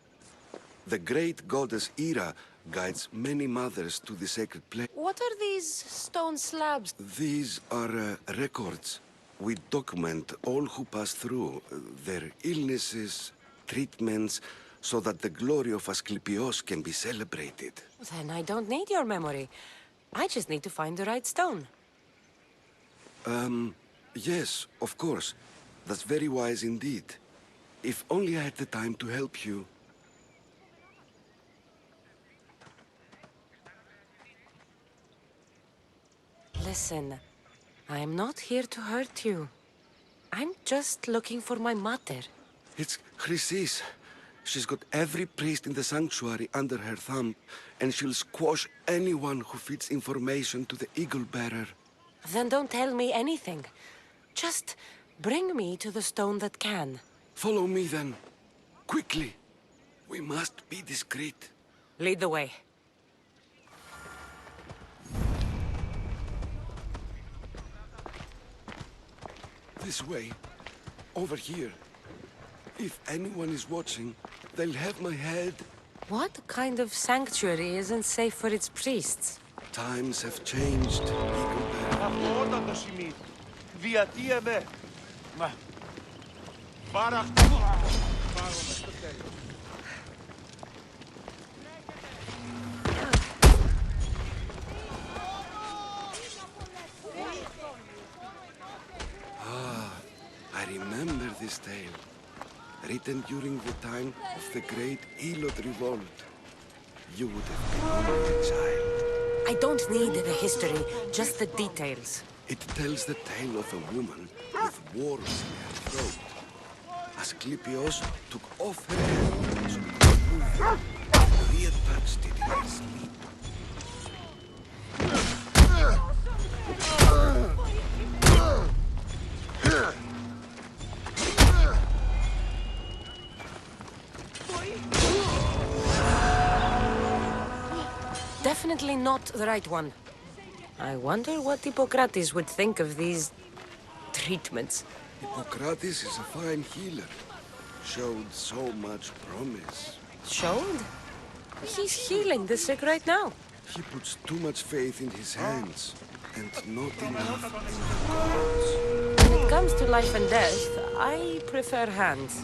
The great goddess Hera guides many mothers to the sacred place. What are these stone slabs? These are records. We document all who pass through, their illnesses, treatments, so that the glory of Asclepios can be celebrated. Then I don't need your memory. I just need to find the right stone. Yes, of course. That's very wise indeed. If only I had the time to help you. Listen, I'm not here to hurt you. I'm just looking for my mother. It's Chrysis. She's got every priest in the sanctuary under her thumb, and she'll squash anyone who feeds information to the Eagle Bearer. Then don't tell me anything. Just bring me to the stone that can. Follow me then. Quickly. We must be discreet. Lead the way. This way. Over here. If anyone is watching, they'll have my head. What kind of sanctuary isn't safe for its priests? Times have changed, Eagle Bearer. Αυτό το σημείο. Γιατί εμέ. Μα. Πάρα αυτό. Πάρουμε στο τέλος. I remember this tale. Written during the time of the great Elot revolt. You would have been only a child. I don't need the history, just the details. It tells the tale of a woman with worms in her throat. Asclepios took off her head so it could move and reattached it in her sleep. Definitely not the right one. I wonder what Hippocrates would think of these treatments. Hippocrates is a fine healer. Showed so much promise. Showed? He's healing the sick right now. He puts too much faith in his hands, and not enough in the gods. When it comes to life and death, I prefer hands.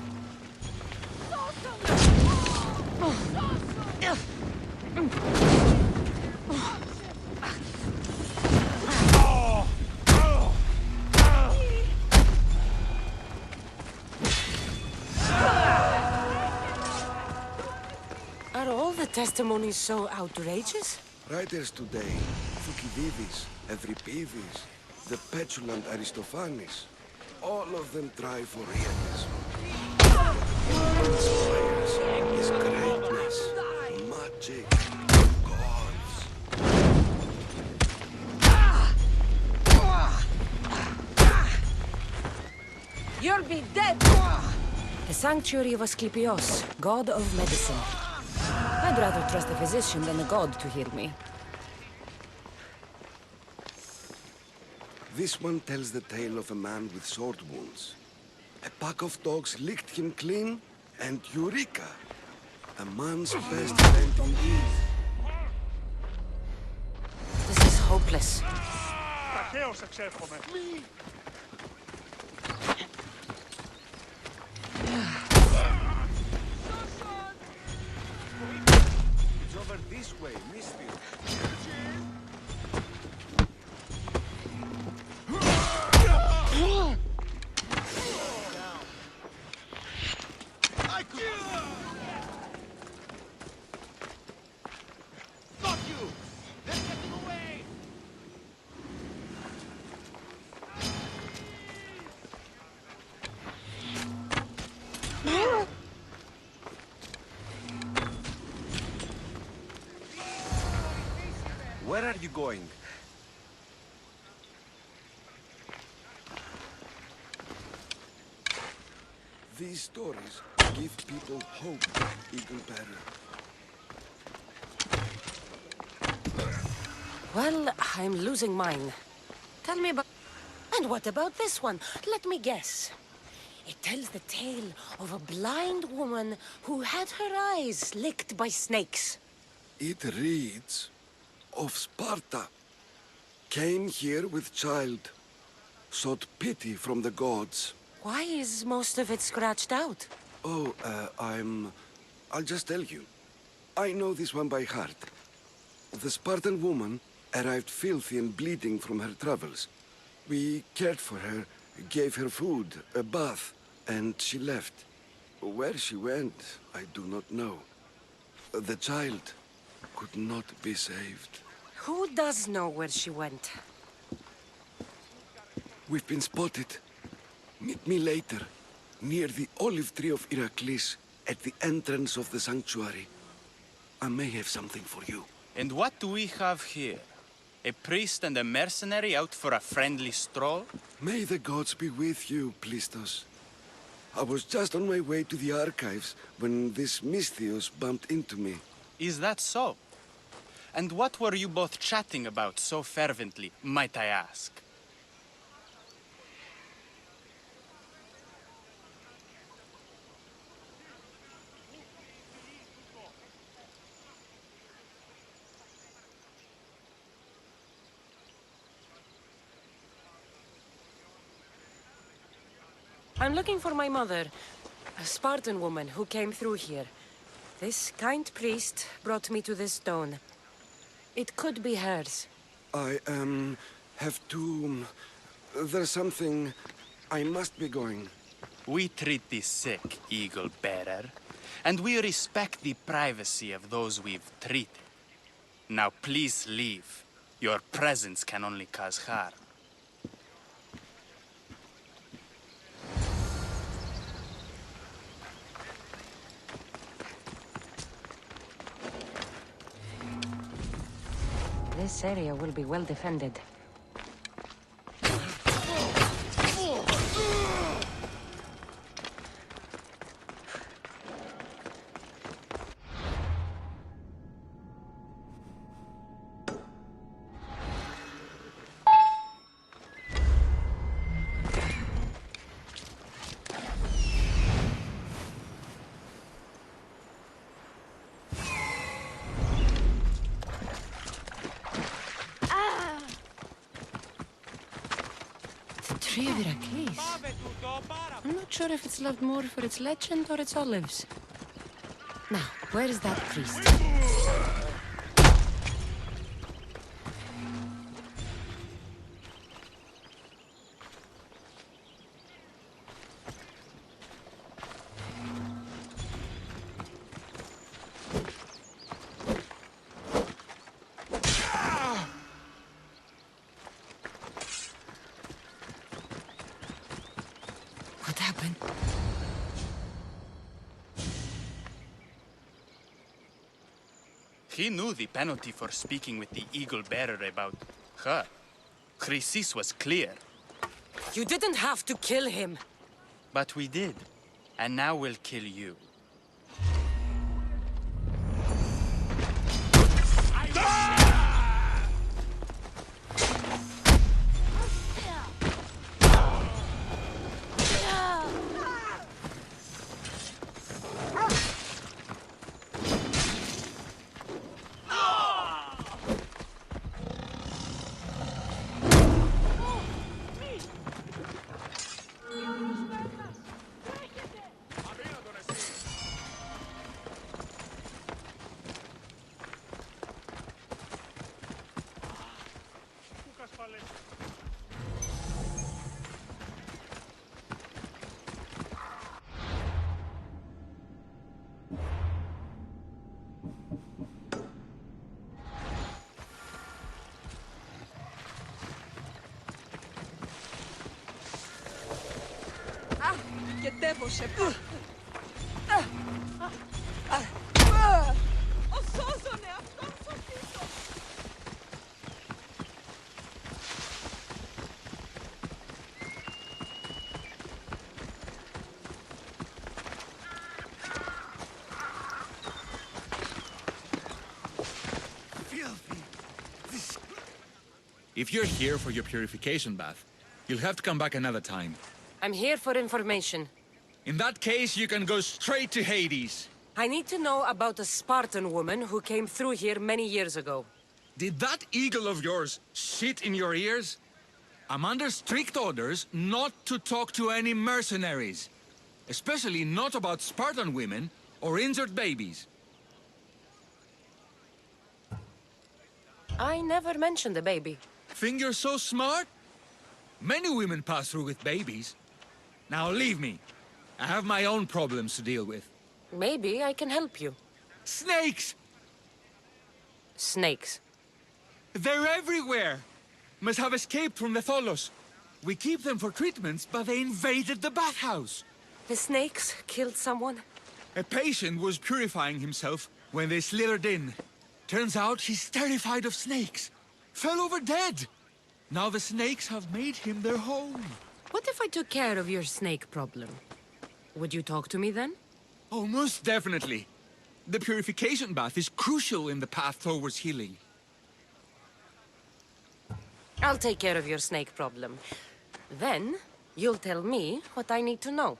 Are all the testimonies so outrageous? Writers today, Thucydides, Euripides, the petulant Aristophanes, all of them try for realism. What inspires is greatness, magic, gods. You'll be dead! The sanctuary of Asclepios, god of medicine. I'd rather trust a physician than a god to heal me. This one tells the tale of a man with sword wounds. A pack of dogs licked him clean, and Eureka! A man's best friend indeed. This is hopeless. Ταχαίως εξέρχομαι. It's over this way, misthios. Got you! They're getting away! Where are you going? These stories give people hope, Eagle Bearer. Well, I'm losing mine. Tell me about... And what about this one? Let me guess. It tells the tale of a blind woman who had her eyes licked by snakes. It reads of Sparta. Came here with child. Sought pity from the gods. Why is most of it scratched out? Oh, I'll just tell you. I know this one by heart. The Spartan woman arrived filthy and bleeding from her travels. We cared for her, gave her food, a bath, and she left. Where she went, I do not know. The child could not be saved. Who does know where she went? We've been spotted. Meet me later, near the olive tree of Iraklis, at the entrance of the sanctuary. I may have something for you. And what do we have here? A priest and a mercenary out for a friendly stroll? May the gods be with you, Misthios. I was just on my way to the archives when this misthios bumped into me. Is that so? And what were you both chatting about so fervently, might I ask? I'm looking for my mother, a Spartan woman who came through here. This kind priest brought me to this stone. It could be hers. I, have to... There's something... I must be going. We treat the sick, Eagle Bearer, and we respect the privacy of those we've treated. Now please leave. Your presence can only cause harm. This area will be well defended. Tree of Iraklis. I'm not sure if it's loved more for its legend or its olives. Now, where is that priest? What happened? He knew the penalty for speaking with the Eagle Bearer about her. Chrysis was clear. You didn't have to kill him. But we did. And now we'll kill you. Γετεύωσε. Ο σώζονε αυτόν σωτήσω. If you're here for your purification bath, you'll have to come back another time. I'm here for information. In that case, you can go straight to Hades. I need to know about a Spartan woman who came through here many years ago. Did that eagle of yours shit in your ears? I'm under strict orders not to talk to any mercenaries. Especially not about Spartan women or injured babies. I never mentioned a baby. Think you're so smart? Many women pass through with babies. Now leave me. I have my own problems to deal with. Maybe I can help you. Snakes! Snakes. They're everywhere! Must have escaped from the Tholos. We keep them for treatments, but they invaded the bathhouse. The snakes killed someone? A patient was purifying himself when they slithered in. Turns out he's terrified of snakes. Fell over dead. Now the snakes have made him their home. What if I took care of your snake problem? Would you talk to me then? Oh, most definitely. The purification bath is crucial in the path towards healing. I'll take care of your snake problem. Then, you'll tell me what I need to know.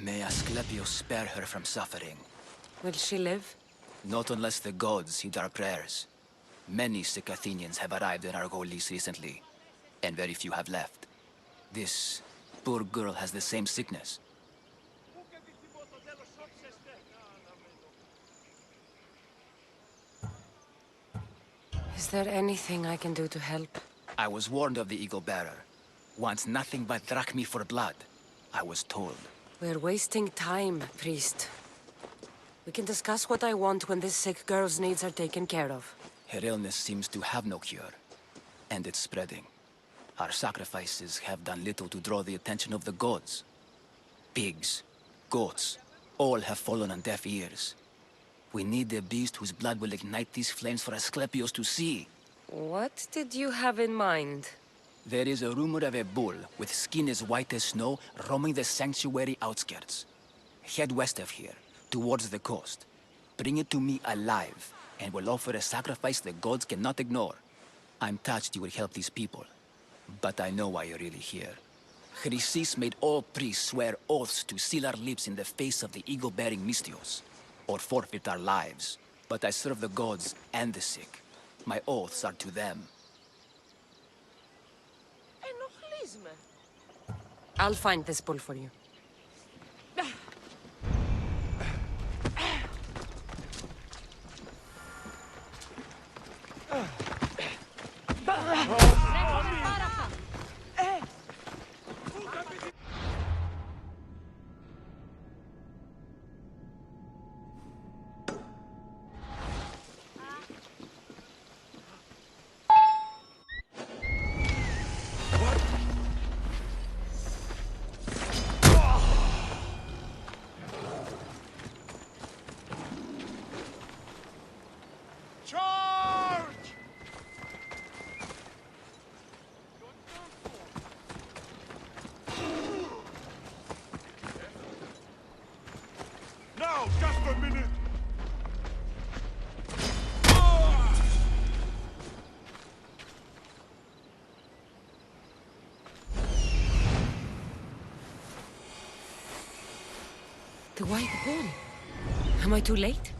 May Asclepius spare her from suffering. Will she live? Not unless the gods heed our prayers. Many sick Athenians have arrived in Argolis recently, and very few have left. This poor girl has the same sickness. Is there anything I can do to help? I was warned of the Eagle Bearer. Wants nothing but drachmi for blood, I was told. We're wasting time, priest. We can discuss what I want when this sick girl's needs are taken care of. Her illness seems to have no cure, and it's spreading. Our sacrifices have done little to draw the attention of the gods. Pigs, goats, all have fallen on deaf ears. We need the beast whose blood will ignite these flames for Asclepius to see. What did you have in mind? There is a rumor of a bull with skin as white as snow roaming the sanctuary outskirts. Head west of here, towards the coast. Bring it to me alive, and we'll offer a sacrifice the gods cannot ignore. I'm touched you will help these people, but I know why you're really here. Chrysis made all priests swear oaths to seal our lips in the face of the eagle-bearing misthios, or forfeit our lives. But I serve the gods and the sick. My oaths are to them. I'll find this bull for you. Now, just a minute! The white bull. Am I too late?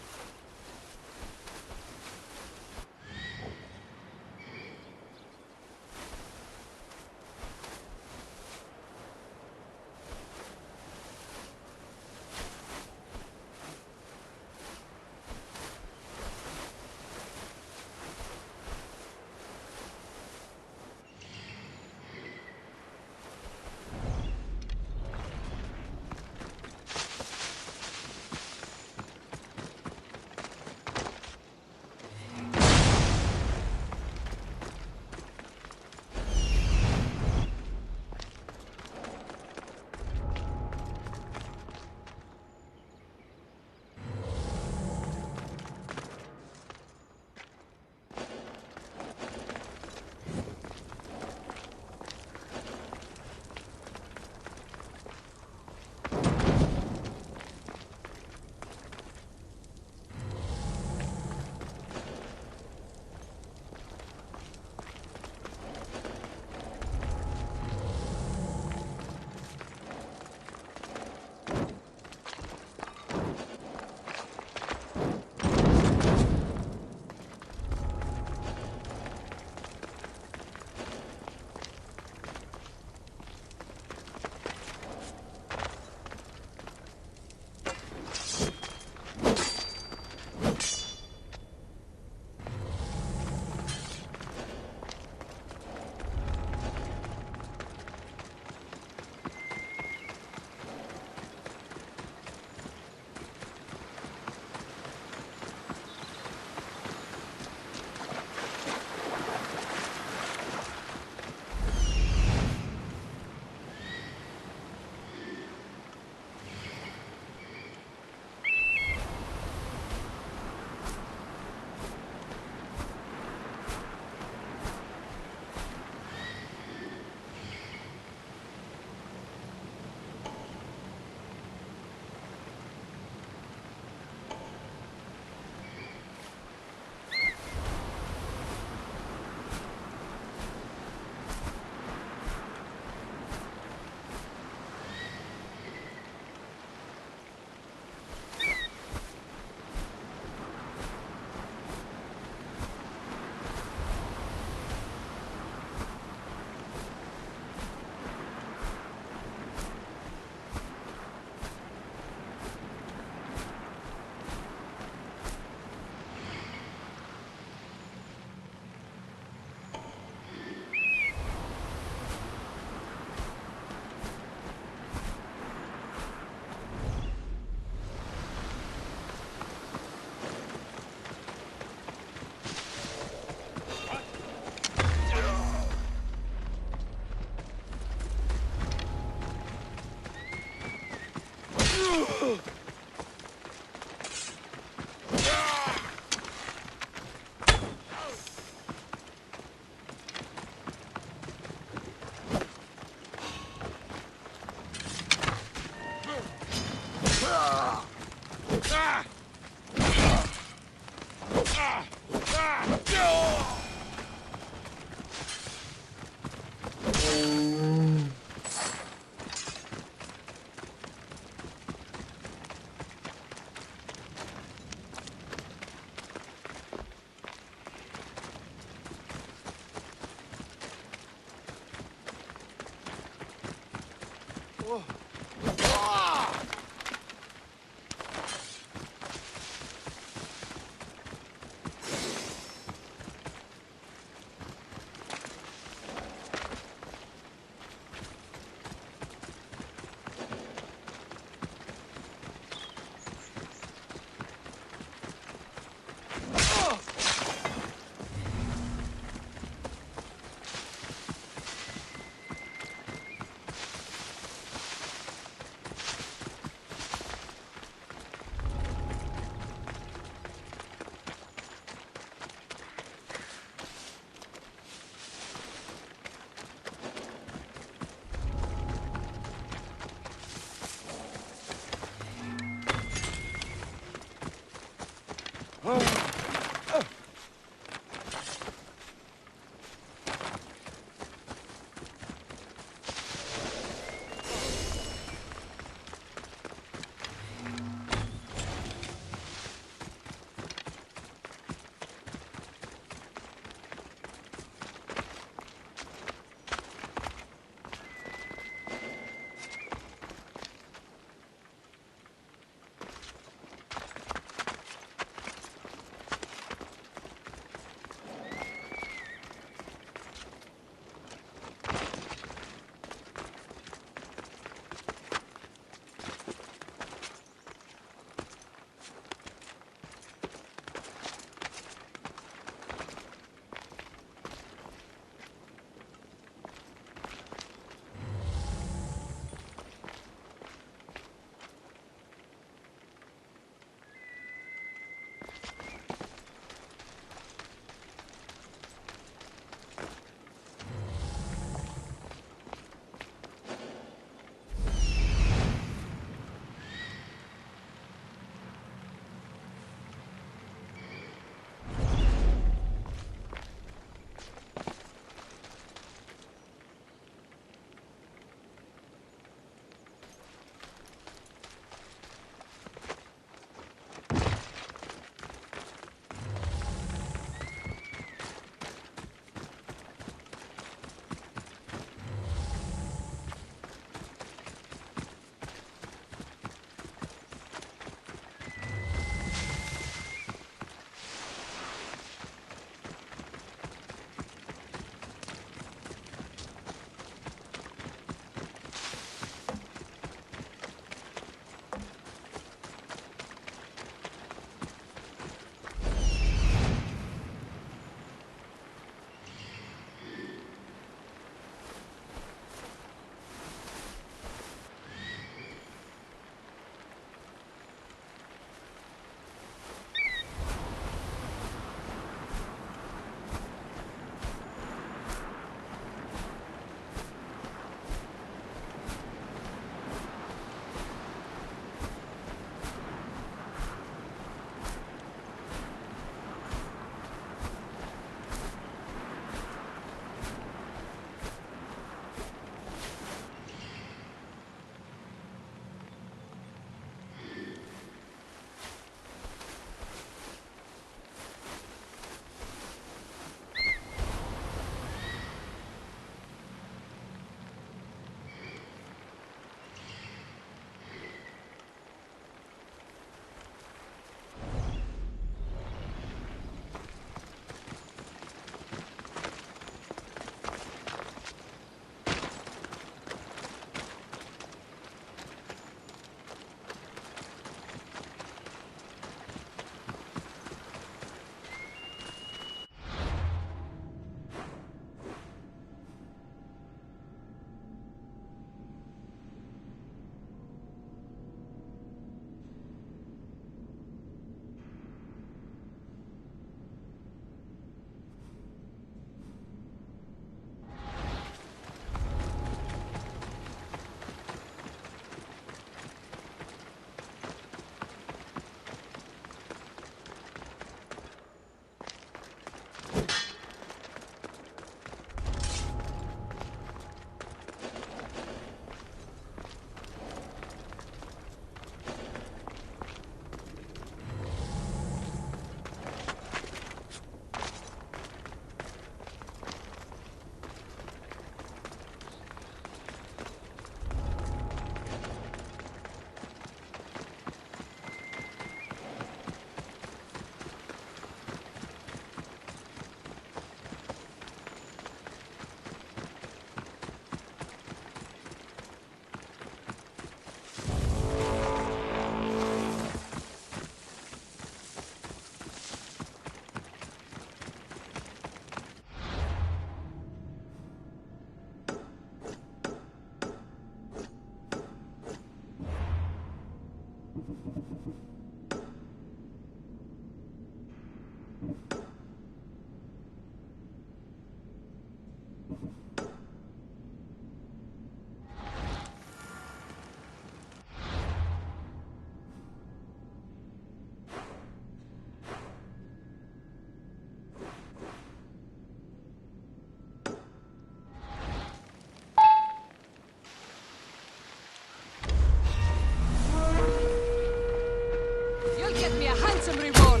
masonry war.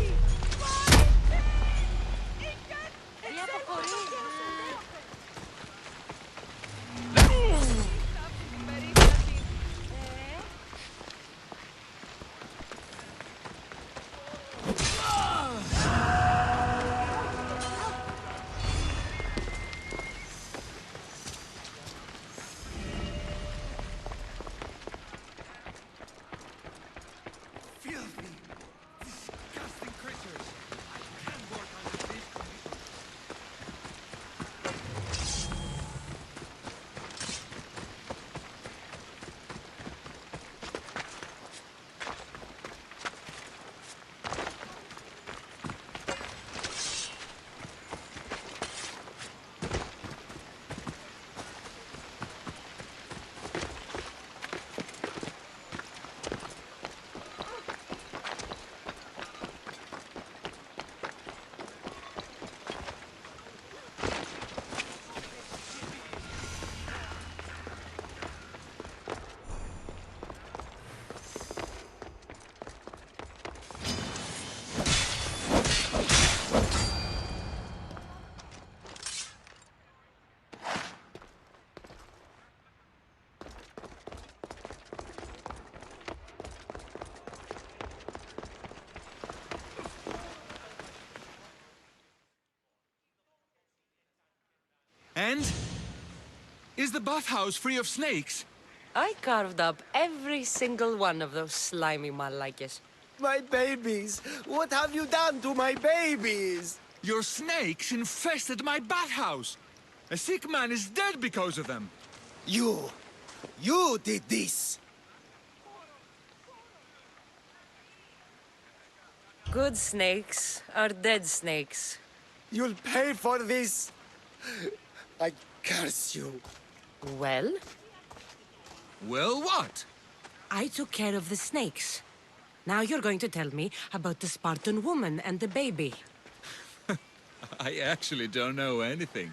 And? Is the bathhouse free of snakes? I carved up every single one of those slimy malakes. My babies! What have you done to my babies? Your snakes infested my bathhouse! A sick man is dead because of them! You did this! Good snakes are dead snakes. You'll pay for this! I curse you. Well? Well, what? I took care of the snakes. Now you're going to tell me about the Spartan woman and the baby. I actually don't know anything.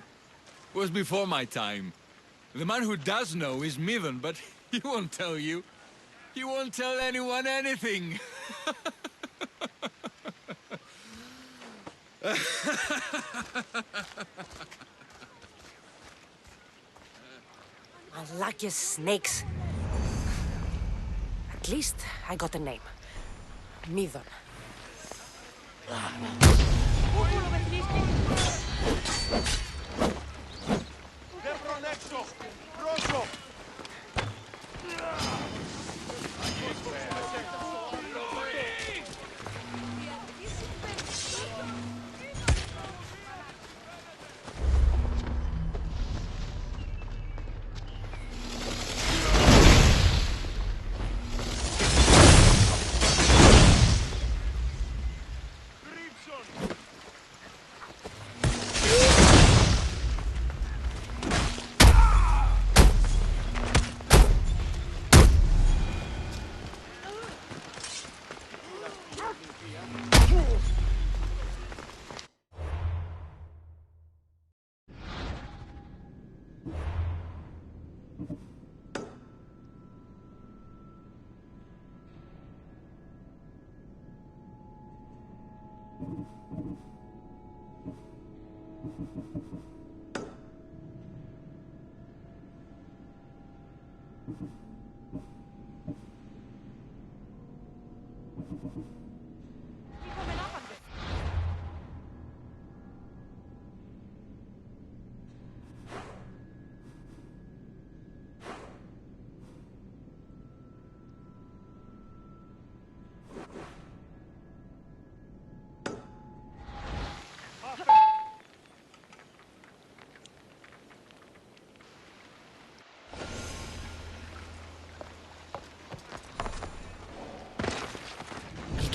It was before my time. The man who does know is Mithon, but he won't tell you. He won't tell anyone anything. Malakis snakes. At least I got a name. Mithon.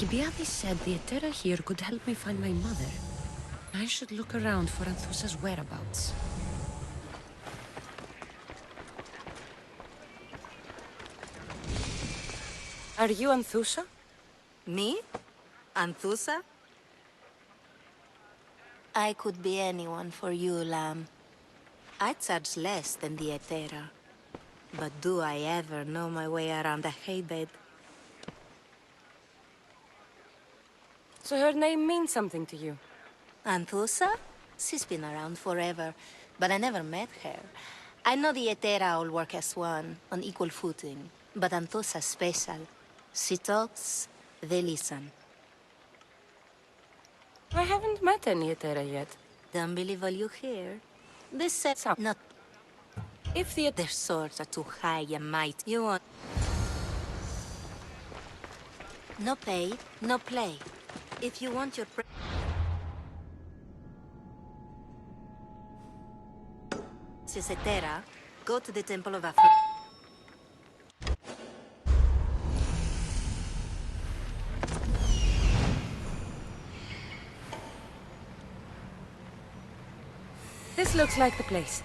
Alcibiades said the Etera here could help me find my mother. I should look around for Anthusa's whereabouts. Are you Anthusa? Me? Anthusa? I could be anyone for you, lamb. I charge less than the Etera. But do I ever know my way around a haybed? So her name means something to you? Anthusa? She's been around forever, but I never met her. I know the Etera all work as one, on equal footing, but Anthusa's special. She talks, they listen. I haven't met any Etera yet. Don't believe all you hear. They said not. If their swords are too high and mighty, you want... No pay, no play. If you want your... Etera, go to the Temple of Aphrodite. This looks like the place.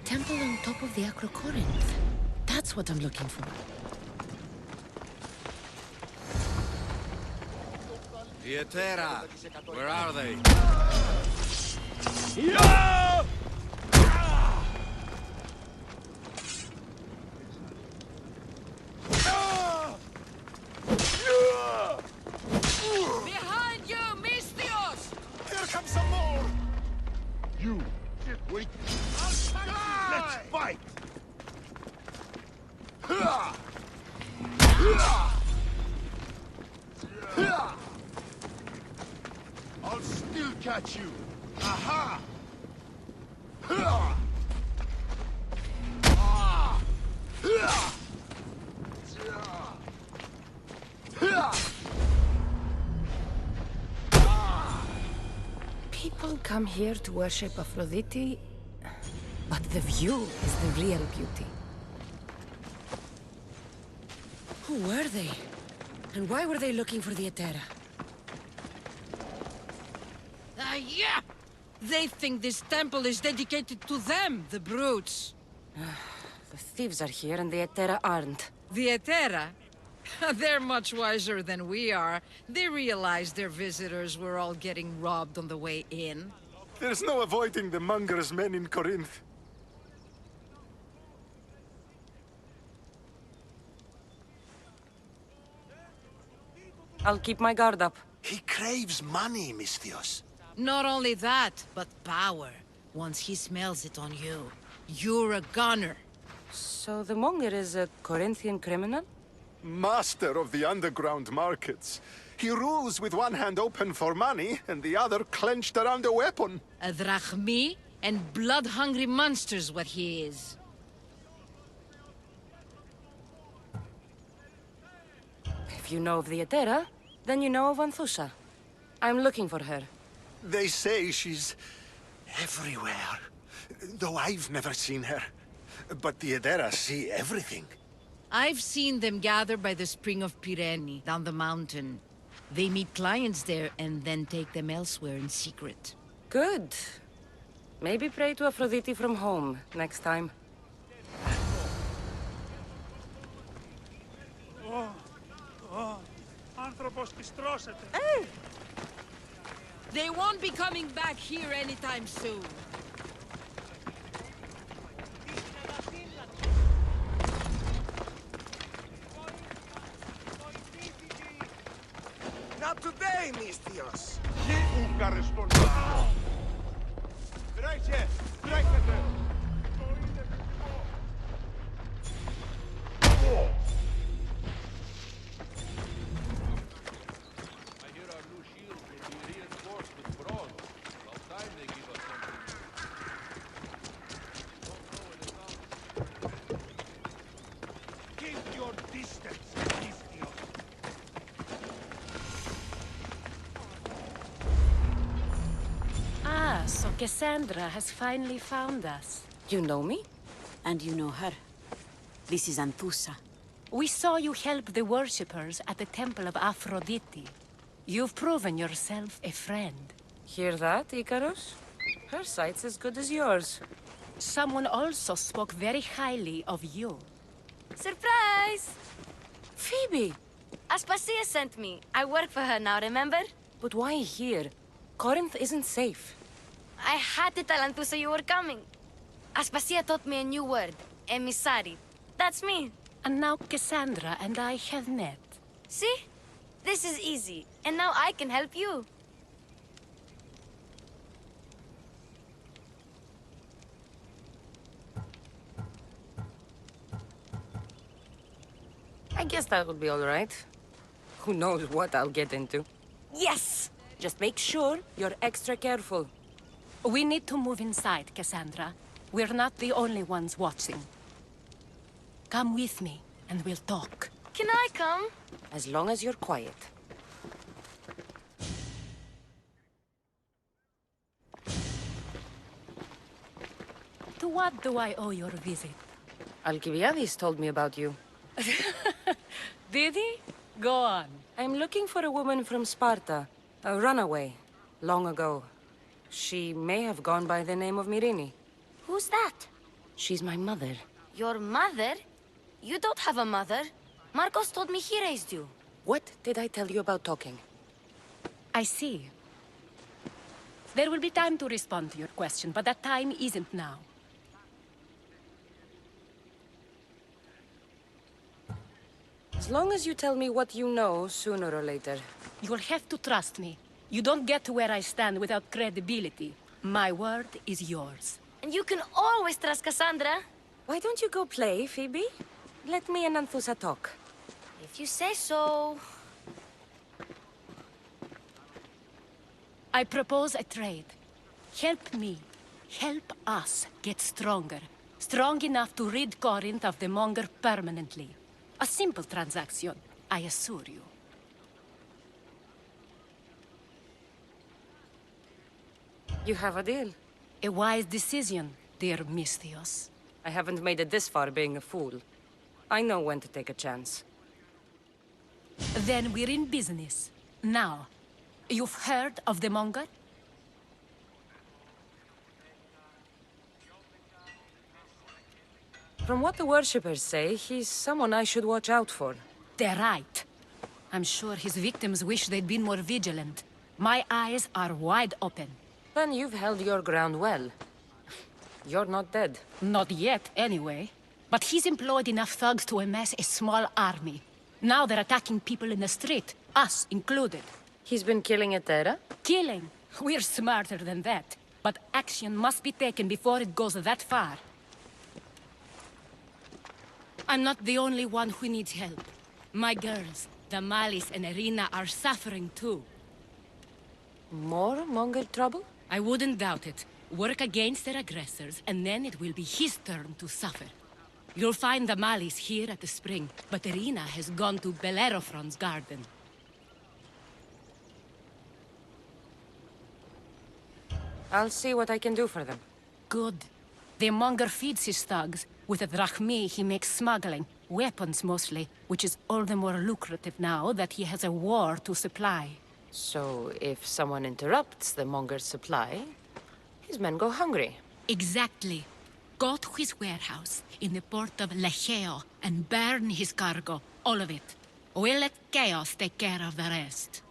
Temple on top of the Acrocorinth. That's what I'm looking for. The Etera, where are they? Behind you, misthios! Here comes some more! You, wait. Let's fight! I'll still catch you. Aha! People come here to worship Aphrodite, but the view is the real beauty. Who were they? And why were they looking for the Etera? Yeah! They think this temple is dedicated to them, the brutes. The thieves are here and the Etera aren't. The Etera? They're much wiser than we are. They realized their visitors were all getting robbed on the way in. There's no avoiding the monger's men in Corinth. I'll keep my guard up. He craves money, misthios. Not only that, but power. Once he smells it on you, you're a gunner. So the monger is a Corinthian criminal? Master of the underground markets. He rules with one hand open for money and the other clenched around a weapon. A drachmi and blood-hungry monster's what he is. If you know of the Etera, then you know of Anthusa. I'm looking for her. They say she's everywhere, though I've never seen her. But the Etera see everything. I've seen them gather by the spring of Pyrene, down the mountain. They meet clients there and then take them elsewhere in secret. Good. Maybe pray to Aphrodite from home next time. Hey! They won't be coming back here anytime soon. Not today, misthios. Τρέχε! Τρέχετε! So Cassandra has finally found us. You know me? And you know her. This is Anthusa. We saw you help the worshippers at the Temple of Aphrodite. You've proven yourself a friend. Hear that, Icarus? Her sight's as good as yours. Someone also spoke very highly of you. Surprise! Phoebe! Aspasia sent me. I work for her now, remember? But why here? Corinth isn't safe. I had to tell Anthusa you were coming. Aspasia taught me a new word, emissary. That's me. And now Cassandra and I have met. See? This is easy. And now I can help you. I guess that would be all right. Who knows what I'll get into. Yes! Just make sure you're extra careful. We need to move inside, Cassandra. We're not the only ones watching. Come with me, and we'll talk. Can I come? As long as you're quiet. To what do I owe your visit? Alcibiades told me about you. Did he? Go on. I'm looking for a woman from Sparta. A runaway. Long ago. She may have gone by the name of Myrine. Who's that? She's my mother. Your mother? You don't have a mother. Marcos told me he raised you. What did I tell you about talking? I see. There will be time to respond to your question, but that time isn't now. As long as you tell me what you know, sooner or later. You'll have to trust me. You don't get to where I stand without credibility. My word is yours. And you can always trust Cassandra. Why don't you go play, Phoebe? Let me and Anthusa talk. If you say so. I propose a trade. Help me. Help us get stronger. Strong enough to rid Corinth of the Monger permanently. A simple transaction, I assure you. You have a deal. A wise decision, dear misthios. I haven't made it this far being a fool. I know when to take a chance. Then we're in business. Now, you've heard of the Monger? From what the worshippers say, he's someone I should watch out for. They're right. I'm sure his victims wish they'd been more vigilant. My eyes are wide open. Then you've held your ground well. You're not dead. Not yet, anyway. But he's employed enough thugs to amass a small army. Now they're attacking people in the street, us included. He's been killing Etera? Killing? We're smarter than that. But action must be taken before it goes that far. I'm not the only one who needs help. My girls, Damalis and Irina, are suffering too. More Mongol trouble? I wouldn't doubt it. Work against their aggressors, and then it will be his turn to suffer. You'll find Damalis here at the spring, but Irina has gone to Bellerophon's garden. I'll see what I can do for them. Good. The Monger feeds his thugs. With the drachmi, he makes smuggling. Weapons, mostly, which is all the more lucrative now that he has a war to supply. So, if someone interrupts the Monger's supply, his men go hungry. Exactly. Go to his warehouse in the port of Lecheo and burn his cargo, all of it. We'll let chaos take care of the rest.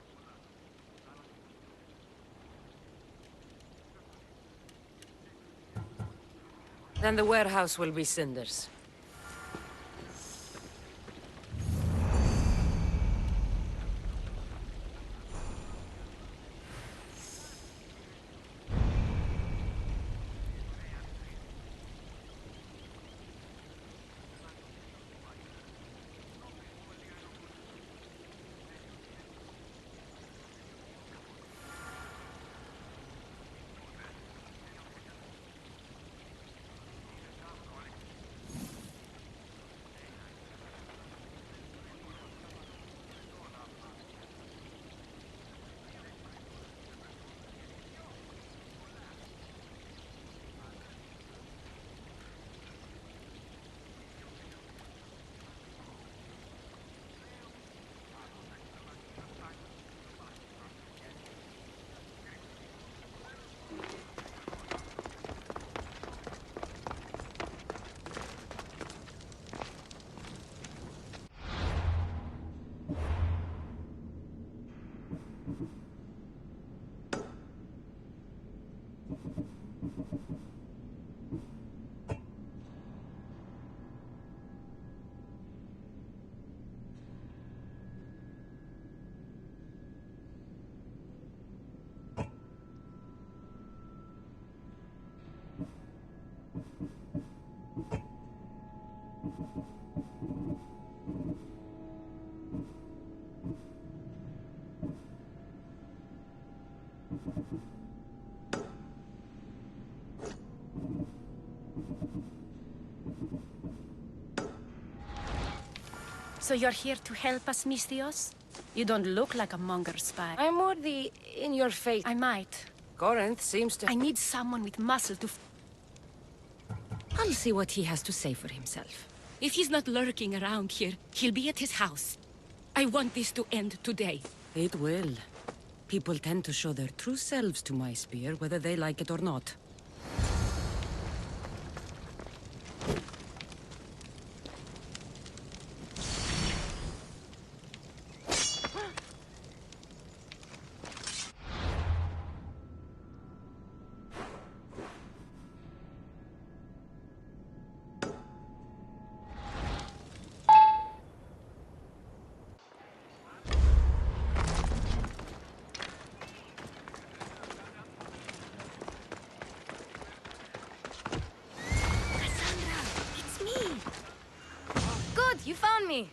Then the warehouse will be cinders. So you're here to help us, misthios? You don't look like a monger spy. I'm more the in-your-face. I might. Corinth seems to... I need someone with muscle to... I'll see what he has to say for himself. If he's not lurking around here, he'll be at his house. I want this to end today. It will. People tend to show their true selves to my spear, whether they like it or not. You found me!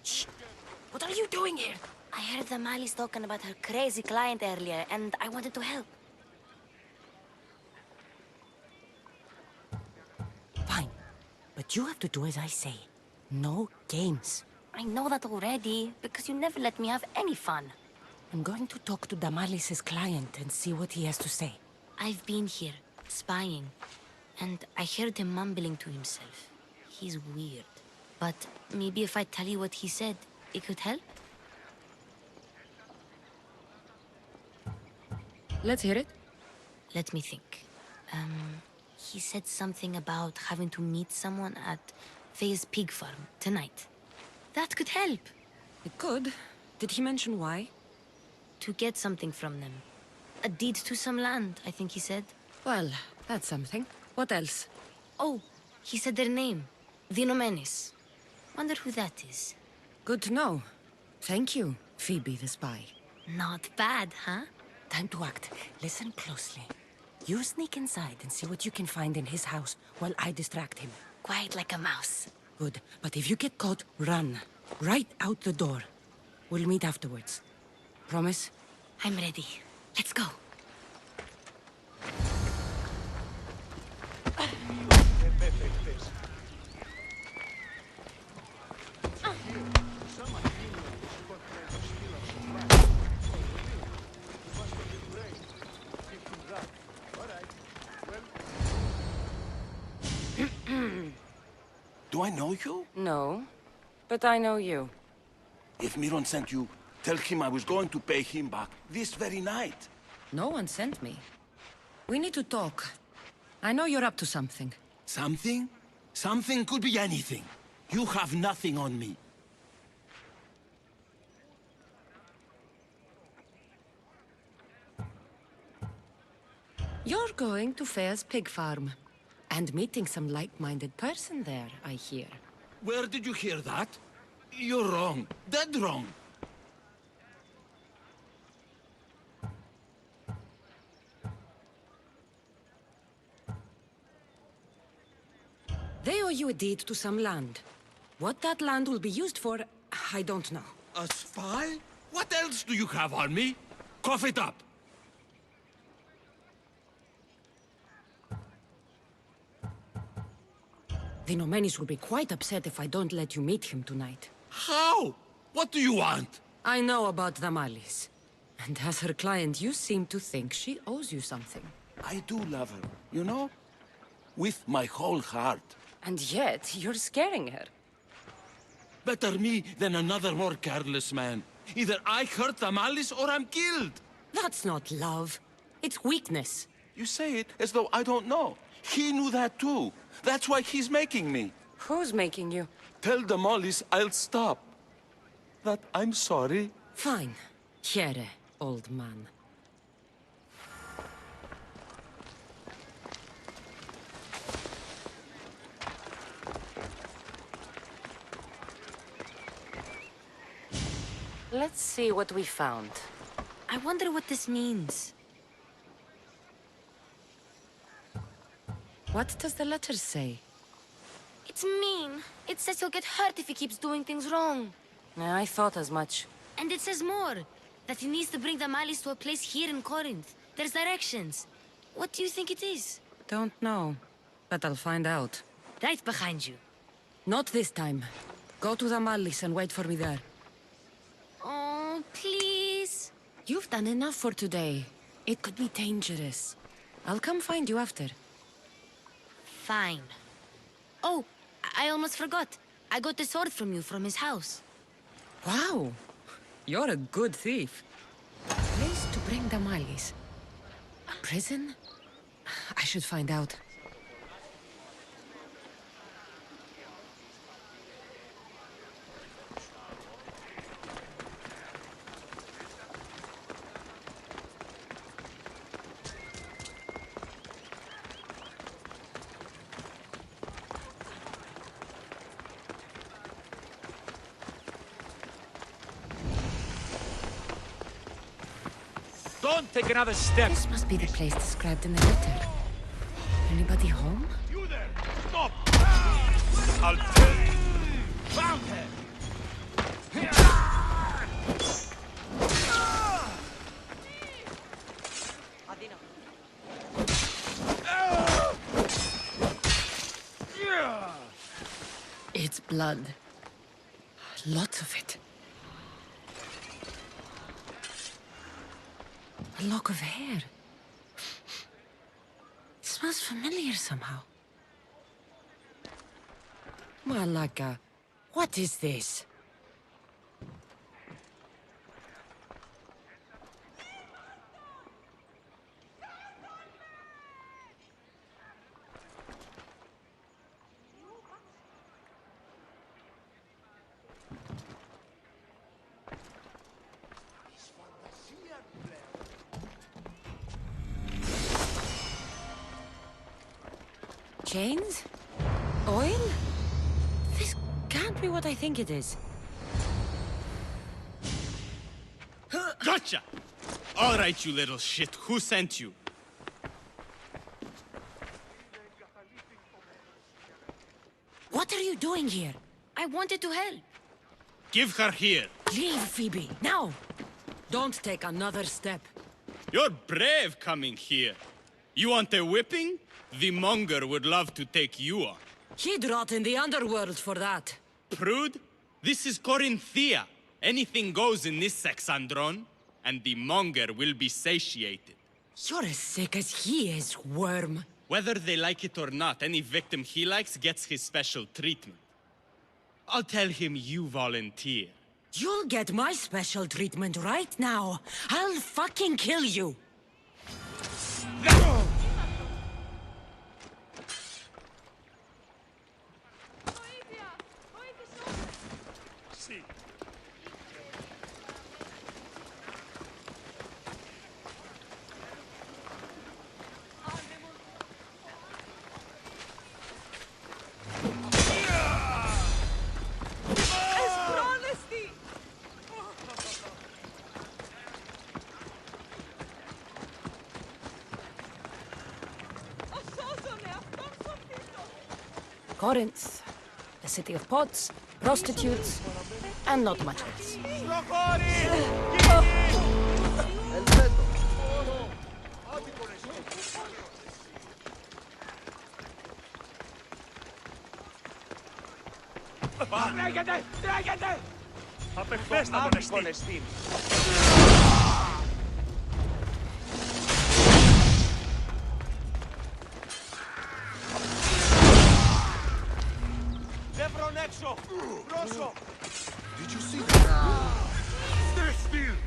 Shh! What are you doing here? I heard Damalis talking about her crazy client earlier, and I wanted to help. Fine. But you have to do as I say. No games. I know that already, because you never let me have any fun. I'm going to talk to Damalis' client and see what he has to say. I've been here, spying, and I heard him mumbling to himself. He's weird. But maybe if I tell you what he said, it could help? Let's hear it. Let me think. He said something about having to meet someone at Faye's pig farm tonight. That could help. It could. Did he mention why? To get something from them. A deed to some land, I think he said. Well, that's something. What else? Oh, he said their name. The Nomenis. Wonder who that is. Good to know. Thank you, Phoebe the spy. Not bad, huh? Time to act. Listen closely. You sneak inside and see what you can find in his house while I distract him. Quiet like a mouse. Good. But if you get caught, run. Right out the door. We'll meet afterwards. Promise? I'm ready. Let's go. Do I know you? No, but I know you. If Miron sent you, tell him I was going to pay him back this very night. No one sent me. We need to talk. I know you're up to something. Something? Something could be anything. You have nothing on me. You're going to Fair's pig farm. And meeting some like-minded person there, I hear. Where did you hear that? You're wrong. Dead wrong. They owe you a deed to some land. What that land will be used for, I don't know. A spy? What else do you have on me? Cough it up. The Nomenis will be quite upset if I don't let you meet him tonight. How? What do you want? I know about Damalis. And as her client, you seem to think she owes you something. I do love her, you know? With my whole heart. And yet, you're scaring her. Better me than another more careless man. Either I hurt Damalis or I'm killed. That's not love. It's weakness. You say it as though I don't know. He knew that too. That's why he's making me. Who's making you? Tell Damalis I'll stop. That I'm sorry. Fine. Here, old man. Let's see what we found. I wonder what this means. What does the letter say? It's mean. It says he'll get hurt if he keeps doing things wrong. Yeah, I thought as much. And it says more. That he needs to bring Damalis to a place here in Corinth. There's directions. What do you think it is? Don't know. But I'll find out. Right behind you. Not this time. Go to the Mallis and wait for me there. Oh, please. You've done enough for today. It could be dangerous. I'll come find you after. Fine. Oh, I almost forgot. I got the sword from you from his house. Wow. You're a good thief. Place to bring the Mallis. A prison? I should find out. Don't take another step! This must be the place described in the letter. Anybody home? You there! Stop! I'll tell you! Found her! It's blood. Lots of it. A lock of hair. It smells familiar somehow. Malaka, what is this? Chains? Oil? This can't be what I think it is. Gotcha! All right, you little shit. Who sent you? What are you doing here? I wanted to help. Give her here. Leave, Phoebe, now! Don't take another step. You're brave coming here. You want a whipping? The monger would love to take you on. He'd rot in the underworld for that. Prude, this is Corinthia. Anything goes in this Sexandron, and the monger will be satiated. You're as sick as he is, worm. Whether they like it or not, any victim he likes gets his special treatment. I'll tell him you volunteer. You'll get my special treatment right now. I'll fucking kill you. Corinth, a city of pots, prostitutes, and not much else. Τρέχετε! Τρέχετε! Απεχθέστε τον Εστίν! Δεν βρουν έξω! Πρόσω! Did you see that? Stay still!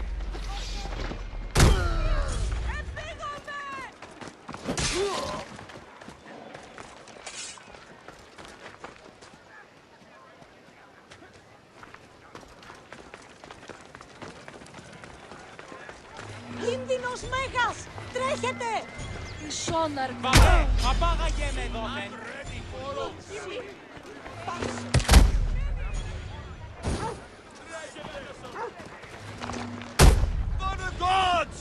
Κίνδυνος μέγας! Τρέχετε! Σόναρ! Απάγαγε με εδώ, μεν! For the gods!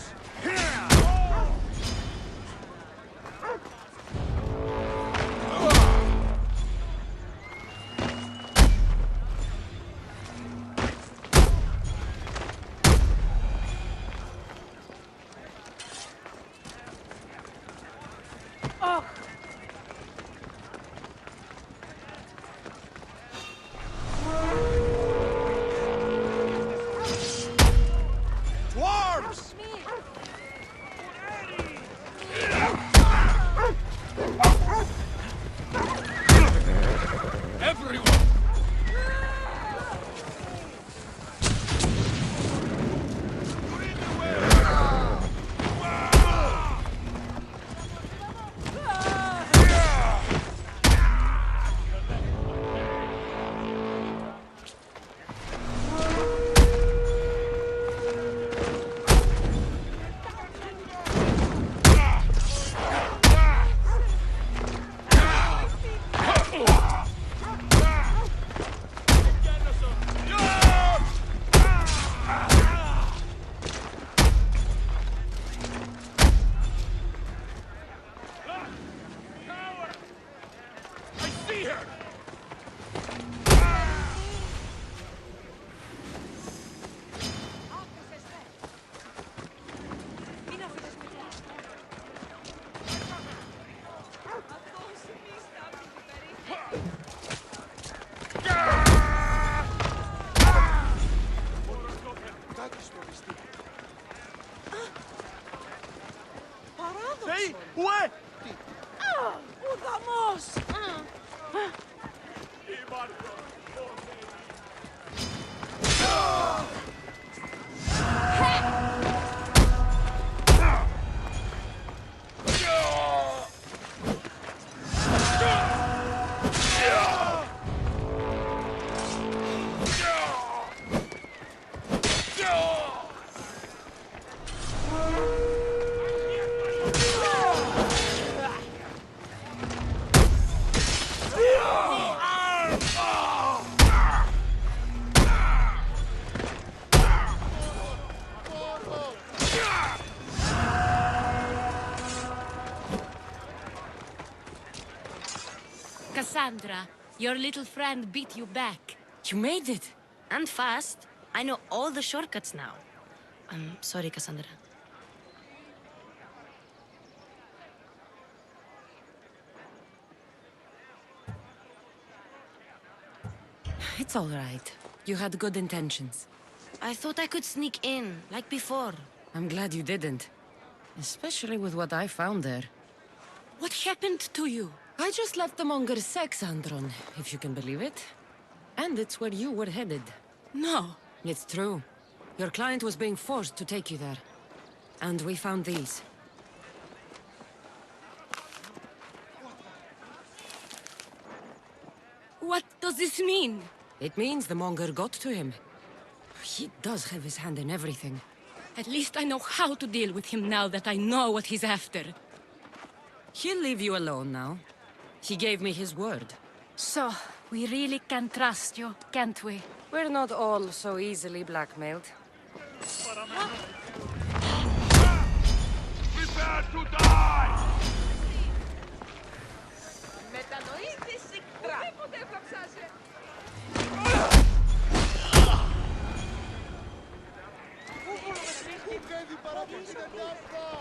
see her! Παράδοξο! Ουε! Ο δαμός! Cassandra, your little friend beat you back. You made it! And fast. I know all the shortcuts now. I'm sorry, Cassandra. It's all right. You had good intentions. I thought I could sneak in, like before. I'm glad you didn't. Especially with what I found there. What happened to you? I just left the monger's sex andron, if you can believe it. And it's where you were headed. No. It's true. Your client was being forced to take you there. And we found these. What does this mean? It means the monger got to him. He does have his hand in everything. At least I know how to deal with him now that I know what he's after. He'll leave you alone now. He gave me his word. So, we really can trust you, can't we? We're not all so easily blackmailed. Prepare to die! Μετανοείτης συκτρά! Ουδέποτε έβλαψάσαι! Πού παιδί παραπονή δεν κάρτα!